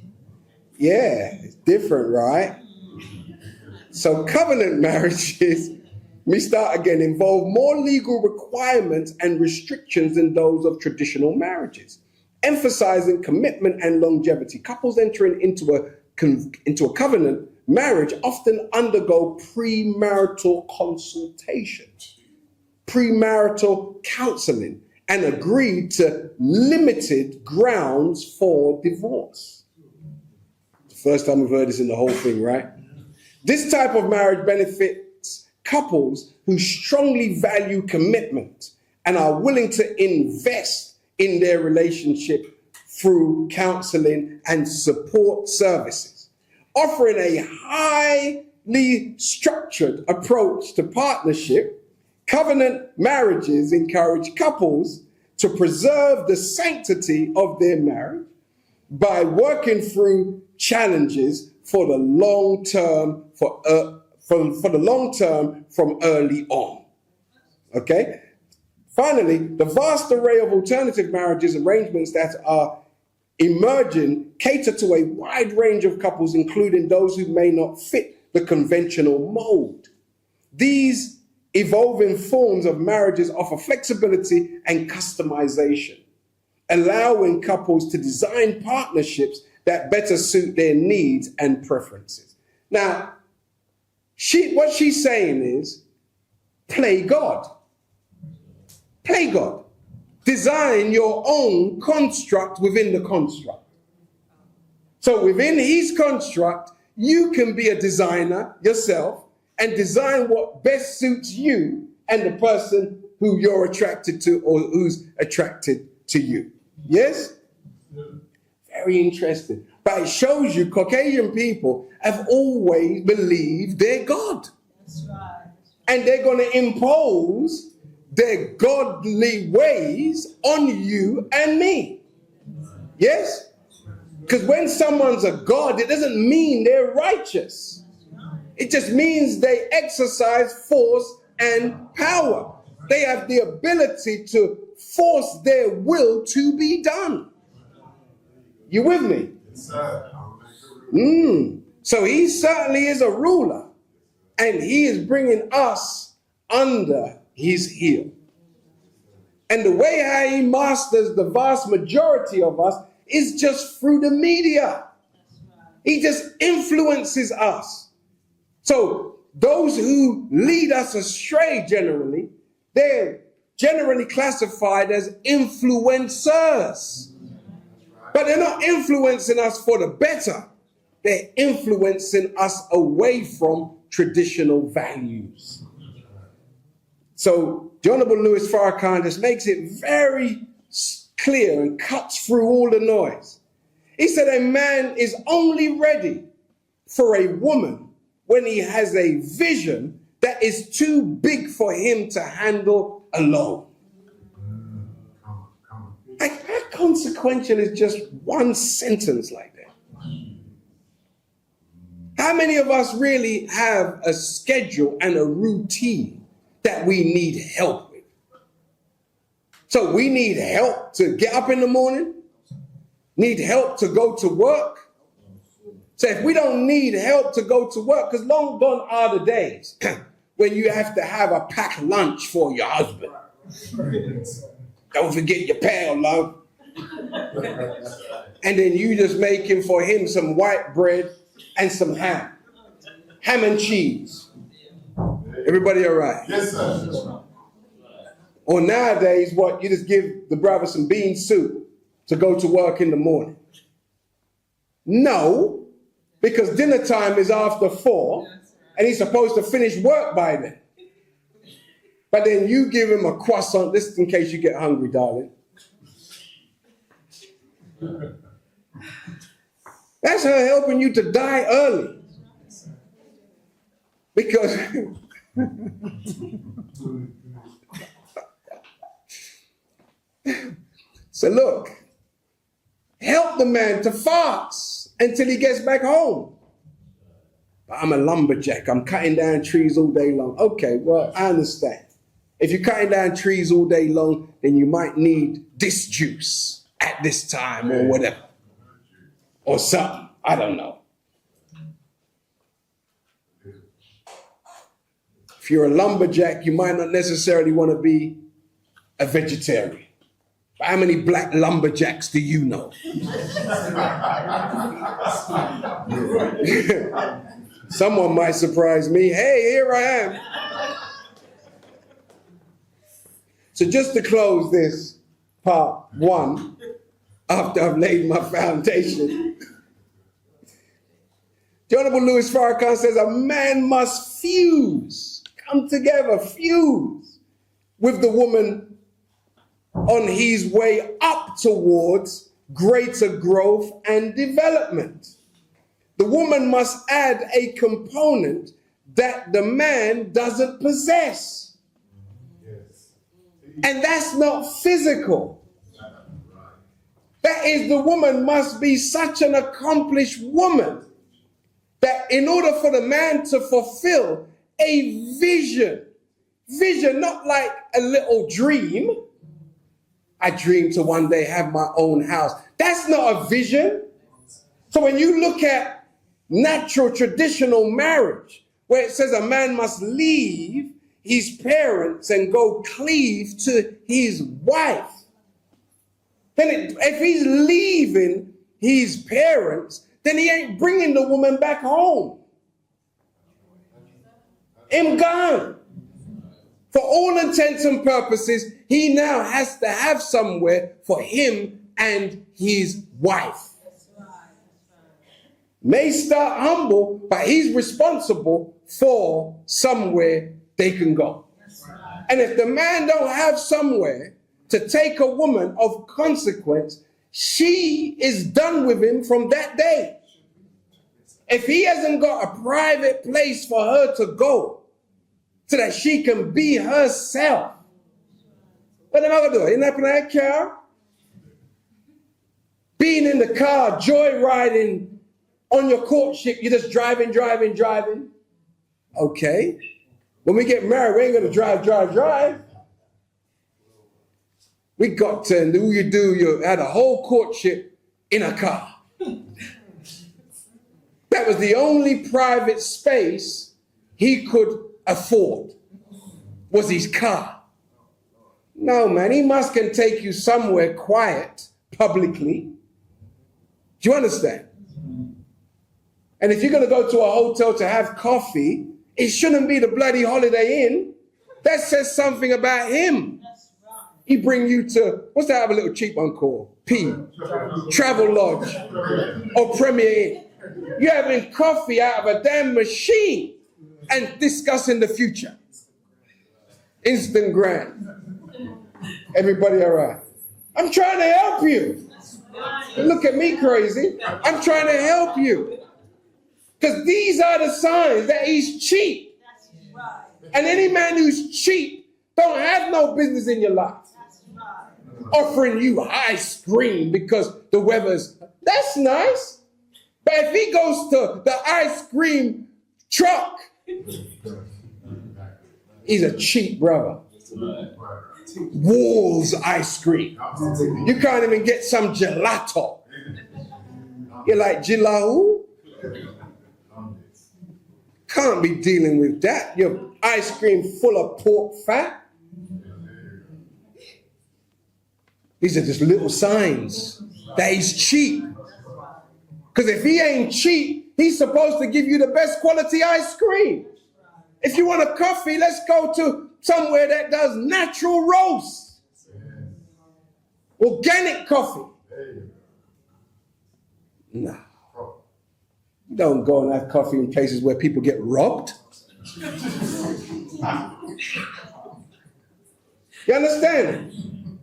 Yeah, it's different, right? So covenant marriages, let me start again, involve more legal requirements and restrictions than those of traditional marriages, emphasizing commitment and longevity. Couples entering into a covenant marriage often undergo premarital consultation, premarital counseling, and agree to limited grounds for divorce. It's the first time we've heard this in the whole thing, right? This type of marriage benefits couples who strongly value commitment and are willing to invest in their relationship through counseling and support services. Offering a highly structured approach to partnership, covenant marriages encourage couples to preserve the sanctity of their marriage by working through challenges for the long term, for the long term from early on. Okay? Finally, the vast array of alternative marriages arrangements that are emerging cater to a wide range of couples, including those who may not fit the conventional mold. These evolving forms of marriages offer flexibility and customization, allowing couples to design partnerships that better suit their needs and preferences. Now, what she's saying is, play God. Play God. Design your own construct within the construct. So within his construct, you can be a designer yourself and design what best suits you and the person who you're attracted to or who's attracted to you. Yes? Very interesting. But it shows you Caucasian people have always believed they're God. That's right. And they're going to impose their godly ways on you and me. Yes? Because when someone's a God, it doesn't mean they're righteous. It just means they exercise force and power. They have the ability to force their will to be done. You with me? So he certainly is a ruler, and he is bringing us under his heel. And the way how he masters the vast majority of us is just through the media. He just influences us. So those who lead us astray generally, they're generally classified as influencers. But they're not influencing us for the better. They're influencing us away from traditional values. So the Honorable Louis Farrakhan just makes it very clear and cuts through all the noise. He said a man is only ready for a woman when he has a vision that is too big for him to handle alone? Like, how consequential is just one sentence like that? How many of us really have a schedule and a routine that we need help with? So we need help to get up in the morning, need help to go to work. So if we don't need help to go to work, because long gone are the days when you have to have a packed lunch for your husband. Don't forget your pail, love. And then you just making for him some white bread and some ham and cheese. Everybody all right? Yes, sir. Or nowadays, what, you just give the brother some bean soup to go to work in the morning? No, because dinner time is after 4 and he's supposed to finish work by then. But then you give him a croissant, this is in case you get hungry, darling. That's her helping you to die early. Because so look, help the man to fast until he gets back home. But I'm a lumberjack. I'm cutting down trees all day long. Okay, well, I understand. If you're cutting down trees all day long, then you might need this juice at this time or whatever. Or something. I don't know. If you're a lumberjack, you might not necessarily want to be a vegetarian. But how many black lumberjacks do you know? Someone might surprise me. Hey, here I am. So just to close this part 1, after I've laid my foundation, the Honorable Louis Farrakhan says a man must fuse, come together, fuse with the woman on his way up towards greater growth and development. The woman must add a component that the man doesn't possess. And that's not physical. That is, the woman must be such an accomplished woman that in order for the man to fulfill a vision, not like a little dream, I dream to one day have my own house. That's not a vision. So when you look at natural traditional marriage, where it says a man must leave his parents and go cleave to his wife, then if he's leaving his parents, then he ain't bringing the woman back home. Him gone. For all intents and purposes, he now has to have somewhere for him and his wife. May start humble, but he's responsible for somewhere they can go. And if the man don't have somewhere to take a woman of consequence, she is done with him from that day. If he hasn't got a private place for her to go so that she can be herself, what am I gonna do? Isn't that that car? Being in the car, joyriding on your courtship, you're just driving. Okay. When we get married, we ain't gonna drive. We got to do you had a whole courtship in a car. That was the only private space he could afford, was his car. No, man, he must can take you somewhere quiet, publicly. Do you understand? And if you're going to go to a hotel to have coffee, it shouldn't be the bloody Holiday Inn. That says something about him. He bring you to, what's that other little cheap one called? Travel Lodge or Premier Inn. You're having coffee out of a damn machine and discussing the future. Instant grand. Everybody all right? I'm trying to help you. Look at me crazy. I'm trying to help you. Because these are the signs that he's cheap. That's right. And any man who's cheap don't have no business in your life. That's right. Offering you ice cream because the weather's, that's nice. But if he goes to the ice cream truck, he's a cheap brother. Walls ice cream. You can't even get some gelato. You're like, gelato? Can't be dealing with that. Your ice cream full of pork fat. These are just little signs that he's cheap. Because if he ain't cheap, he's supposed to give you the best quality ice cream. If you want a coffee, let's go to somewhere that does natural roast. Organic coffee. No. You don't go and have coffee in places where people get robbed. You understand?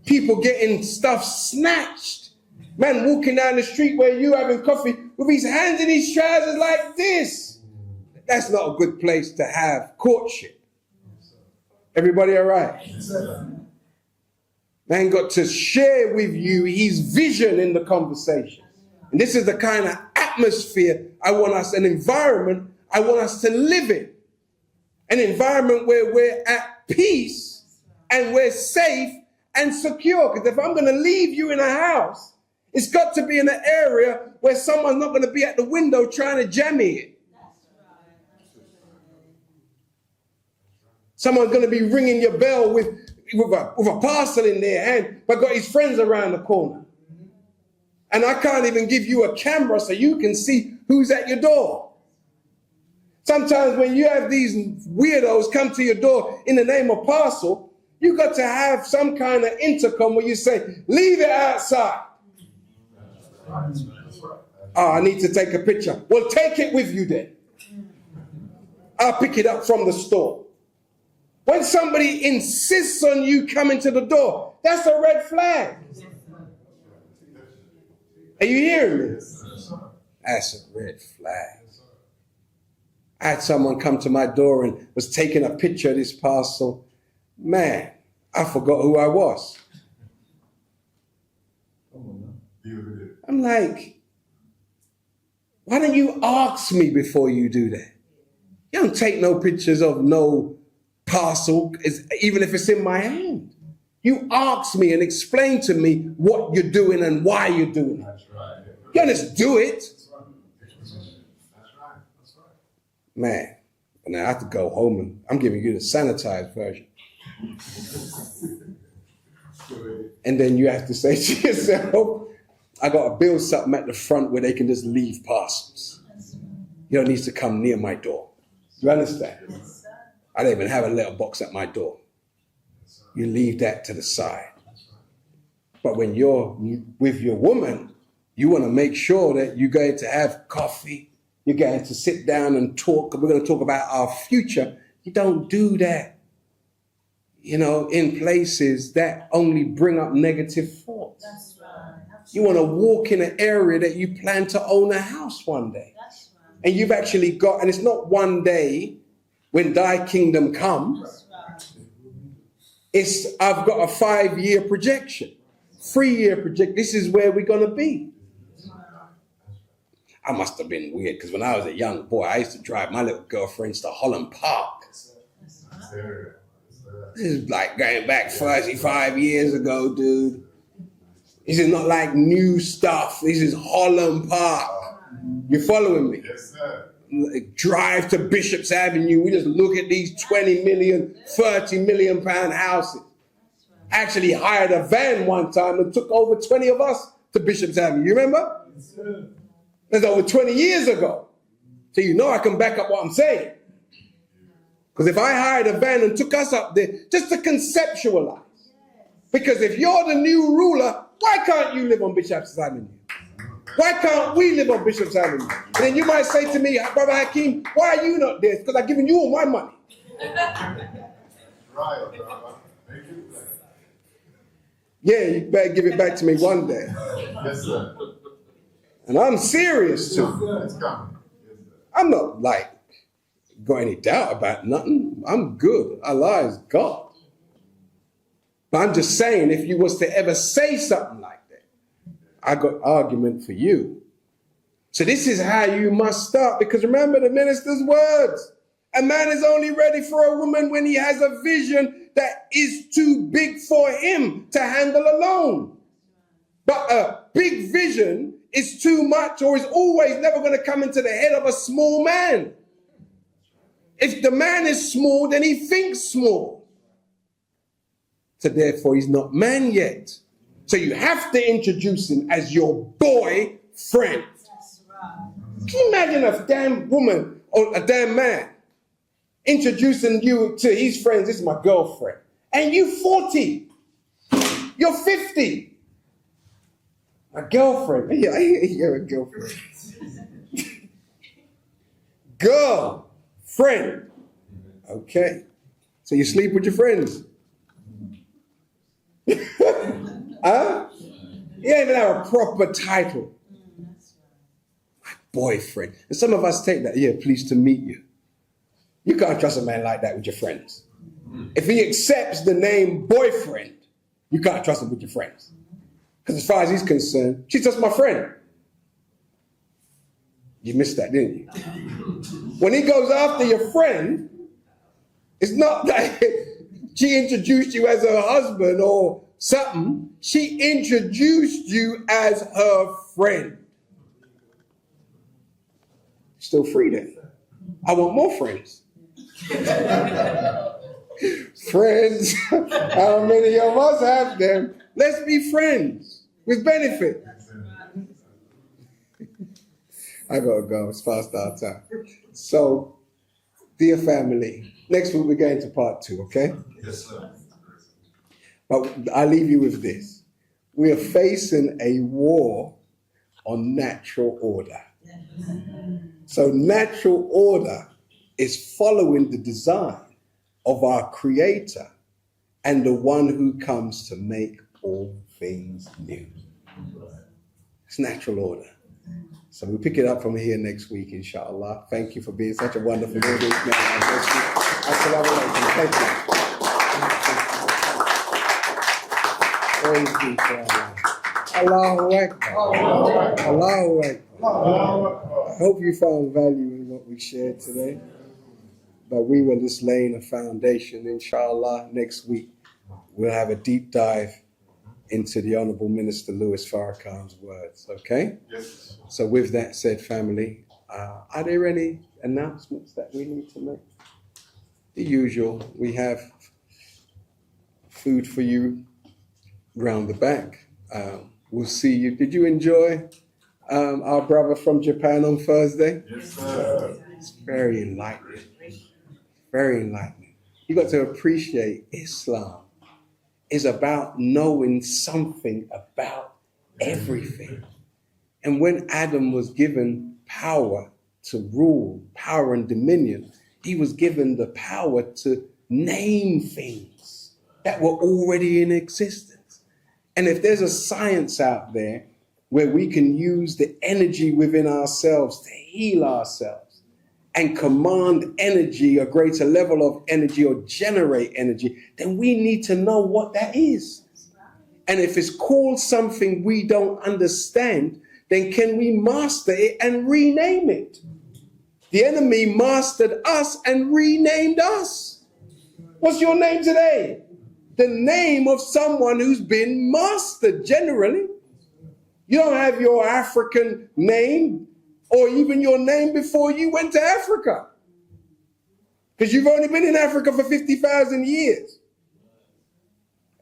People getting stuff snatched. Man walking down the street where you having coffee with his hands in his trousers like this. That's not a good place to have courtship. Everybody all right? Man got to share with you his vision in the conversation. And this is the kind of atmosphere I want us, an environment I want us to live in. An environment where we're at peace and we're safe and secure. Because if I'm going to leave you in a house, it's got to be in an area where someone's not going to be at the window trying to jam me in. Someone's going to be ringing your bell with a parcel in their hand, but got his friends around the corner. And I can't even give you a camera so you can see who's at your door. Sometimes when you have these weirdos come to your door in the name of parcel, you got to have some kind of intercom where you say, leave it outside. Oh, I need to take a picture. Well, take it with you then. I'll pick it up from the store. When somebody insists on you coming to the door, that's a red flag. Are you hearing me? That's a red flag. I had someone come to my door and was taking a picture of this parcel. Man, I forgot who I was. I'm like, why don't you ask me before you do that? You don't take no pictures of no parcel, even if it's in my hand. You ask me and explain to me what you're doing and why you're doing it. That's right. You don't just do it. That's right. Man, now I have to go home and I'm giving you the sanitized version. And then you have to say to yourself, I got to build something at the front where they can just leave parcels. You don't need to come near my door. You understand? I don't even have a letterbox at my door. You leave that to the side. But when you're with your woman, you want to make sure that you're going to have coffee. You're going to sit down and talk. We're going to talk about our future. You don't do that, in places that only bring up negative thoughts. That's right. You want to walk in an area that you plan to own a house one day. That's right. And you've actually got, and it's not one day when thy kingdom comes. It's, I've got a 5-year projection, 3-year projection. This is where we're going to be. I must have been weird because when I was a young boy, I used to drive my little girlfriends to Holland Park. This is like going back 35 years ago, dude. This is not like new stuff. This is Holland Park. You following me? Yes, sir. Drive to Bishop's Avenue. We just look at these 20 million, 30 million pound houses. Actually hired a van one time and took over 20 of us to Bishop's Avenue. You remember? Yes, sir. That's over 20 years ago. So I can back up what I'm saying. Because if I hired a van and took us up there, just to conceptualize. Because if you're the new ruler, why can't you live on Bishop's Avenue? Why can't we live on Bishop's Avenue? And then you might say to me, Brother Hakeem, why are you not there? Because I've given you all my money. Right, brother. Thank you. Yeah, you better give it back to me one day. Yes, sir. And I'm serious too. It's coming. Yes, sir. I'm not like got any doubt about nothing. I'm good. Allah is God. But I'm just saying, if you was to ever say something like that, I got argument for you. So this is how you must start, because remember the minister's words. A man is only ready for a woman when he has a vision that is too big for him to handle alone. But a big vision is too much, or is always never going to come into the head of a small man. If the man is small, then he thinks small. So therefore, he's not man yet. So you have to introduce him as your boyfriend. Can you imagine a damn woman or a damn man introducing you to his friends? This is my girlfriend. And you 40. You're 50. My girlfriend. Yeah, you're a girlfriend. Girlfriend. Okay. So you sleep with your friends. Huh? You don't even have a proper title. My boyfriend. And some of us take that, yeah, pleased to meet you. You can't trust a man like that with your friends. If he accepts the name boyfriend, you can't trust him with your friends. Because as far as he's concerned, she's just my friend. You missed that, didn't you? When he goes after your friend, it's not that she introduced you as her husband or something. She introduced you as her friend. Still free then. I want more friends. Friends. How many of us have them? Let's be friends with benefit. I gotta go. It's past our time. So, dear family, next week we're going to part 2, okay? Yes, sir. But I leave you with this. We are facing a war on natural order. So natural order is following the design of our Creator and the one who comes to make all things new. It's natural order. So we'll pick it up from here next week, inshallah. Thank you for being such a wonderful audience. Assalamu alaikum. Thank you. Praise be to Allah. Allahu Akbar. Allahu Akbar. I hope you found value in what we shared today. But we were just laying a foundation. Inshallah, next week we'll have a deep dive into the Honourable Minister Louis Farrakhan's words, okay? Yes. So with that said, family, are there any announcements that we need to make? The usual, we have food for you round the back. We'll see you. Did you enjoy our brother from Japan on Thursday? Yes, sir. It's very enlightening. Very enlightening. You got to appreciate Islam is about knowing something about everything. And when Adam was given power to rule, power and dominion, he was given the power to name things that were already in existence. And if there's a science out there where we can use the energy within ourselves to heal ourselves and command energy, a greater level of energy, or generate energy, then we need to know what that is. And if it's called something we don't understand, then can we master it and rename it? The enemy mastered us and renamed us. What's your name today? The name of someone who's been mastered generally. You don't have your African name or even your name before you went to Africa. Because you've only been in Africa for 50,000 years.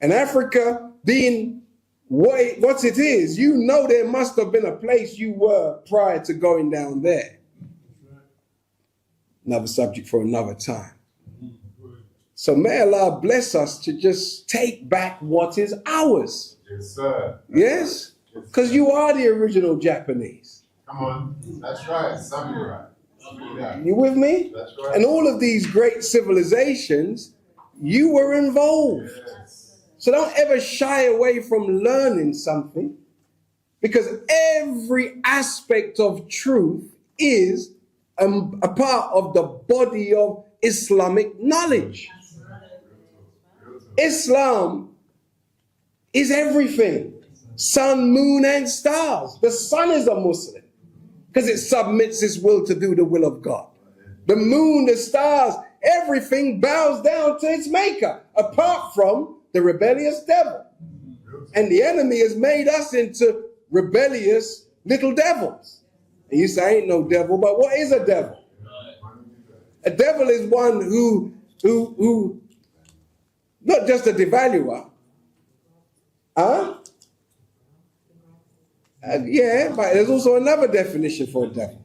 And Africa being what it is, you know there must have been a place you were prior to going down there. Another subject for another time. So may Allah bless us to just take back what is ours. Yes, sir. Yes? Because you are the original Japanese. Come on. That's right. Samurai. Yeah. You with me? That's right. And all of these great civilizations, you were involved. Yes. So don't ever shy away from learning something, because every aspect of truth is a part of the body of Islamic knowledge. Islam is everything. Sun, moon, and stars. The sun is a Muslim because it submits its will to do the will of God. The moon, the stars, everything bows down to its maker, apart from the rebellious devil. And the enemy has made us into rebellious little devils. And you say, ain't no devil, but what is a devil? A devil is one who not just a devaluer. Yeah, but there's also another definition for a devil.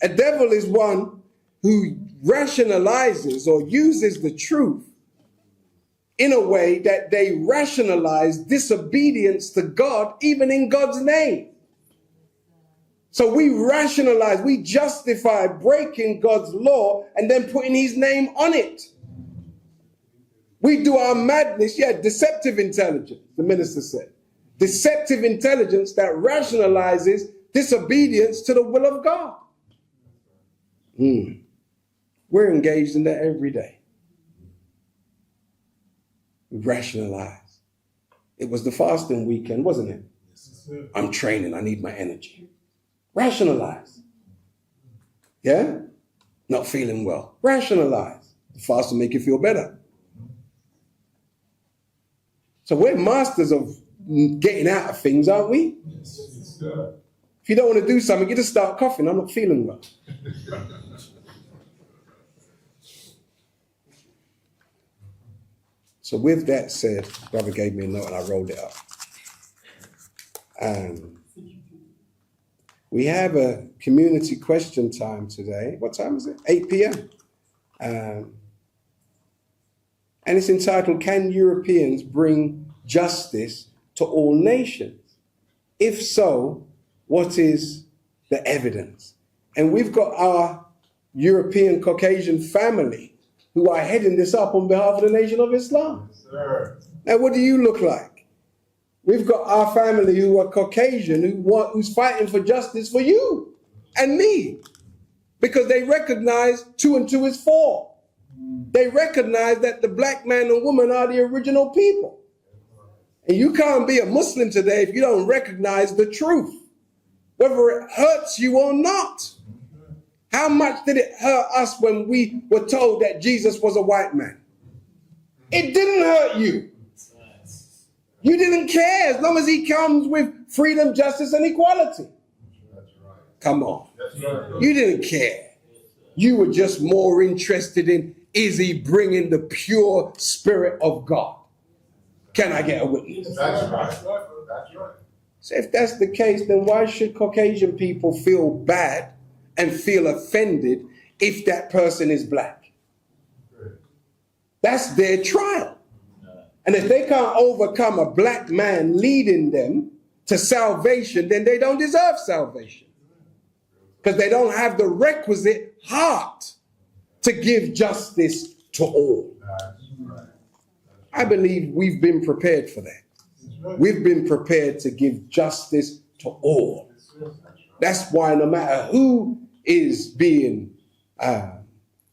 A devil is one who rationalizes or uses the truth in a way that they rationalize disobedience to God, even in God's name. So we rationalize, we justify breaking God's law and then putting his name on it. We do our madness, deceptive intelligence, the minister said. Deceptive intelligence that rationalizes disobedience to the will of God. We're engaged in that every day. We rationalize. It was the fasting weekend, wasn't it? I'm training, I need my energy. Rationalize. Yeah? Not feeling well. Rationalize. The fast will make you feel better. So we're masters of getting out of things, aren't we? If you don't want to do something, you just start coughing. I'm not feeling well. So with that said, brother gave me a note and I rolled it up. We have a community question time today. What time is it? 8 p.m. And it's entitled, Can Europeans Bring Justice to All Nations? If so, what is the evidence? And we've got our European Caucasian family who are heading this up on behalf of the Nation of Islam. Yes, sir. Now, what do you look like? We've got our family who are Caucasian, who's fighting for justice for you and me, because they recognize 2 and 2 is 4. They recognize that the black man and woman are the original people. And you can't be a Muslim today if you don't recognize the truth, whether it hurts you or not. How much did it hurt us when we were told that Jesus was a white man? It didn't hurt you. You didn't care as long as he comes with freedom, justice, and equality. Come on. You didn't care. You were just more interested in, is he bringing the pure spirit of God? Can I get a witness? That's right. That's right. So if that's the case, then why should Caucasian people feel bad and feel offended if that person is black? That's their trial. And if they can't overcome a black man leading them to salvation, then they don't deserve salvation. Because they don't have the requisite heart to give justice to all. I believe we've been prepared for that. We've been prepared to give justice to all. That's why no matter who is being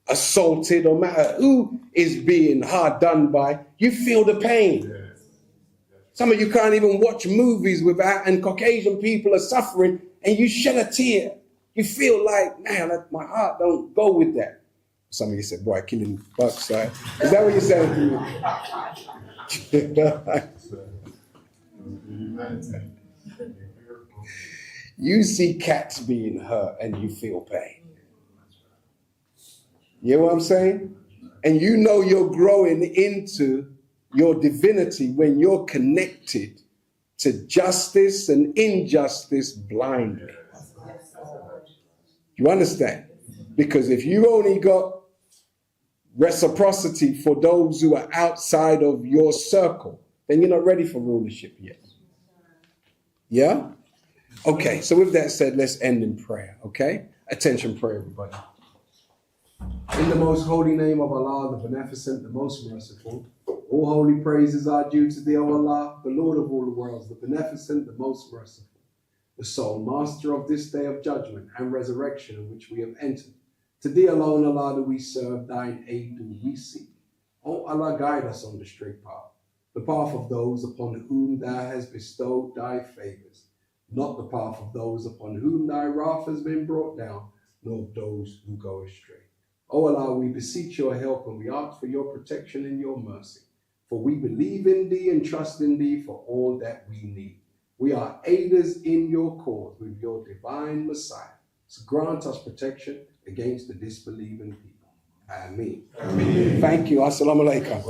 assaulted, no matter who is being hard done by, you feel the pain. Some of you can't even watch movies without, and Caucasian people are suffering, and you shed a tear. You feel like, man, my heart don't go with that. Some of you said, boy, killing bucks, right? Is that what you're saying to me? You see cats being hurt and you feel pain. You know what I'm saying? And you know you're growing into your divinity when you're connected to justice and injustice blindly. You understand? Because if you only got reciprocity for those who are outside of your circle, then you're not ready for rulership yet. Yeah? Okay, so with that said, let's end in prayer, okay? Attention prayer, everybody. In the most holy name of Allah, the Beneficent, the most merciful, all holy praises are due to thee, O Allah, the Lord of all the worlds, the Beneficent, the most merciful, the sole master of this day of judgment and resurrection in which we have entered, To thee alone, Allah, do we serve, thine aid do we seek. O Allah, guide us on the straight path, the path of those upon whom thou hast bestowed thy favors, not the path of those upon whom thy wrath has been brought down, nor of those who go astray. O Allah, we beseech your help and we ask for your protection and your mercy, for we believe in thee and trust in thee for all that we need. We are aiders in your cause with your divine Messiah. So grant us protection against the disbelieving people. Ameen. Ameen. Thank you. Assalamu alaikum.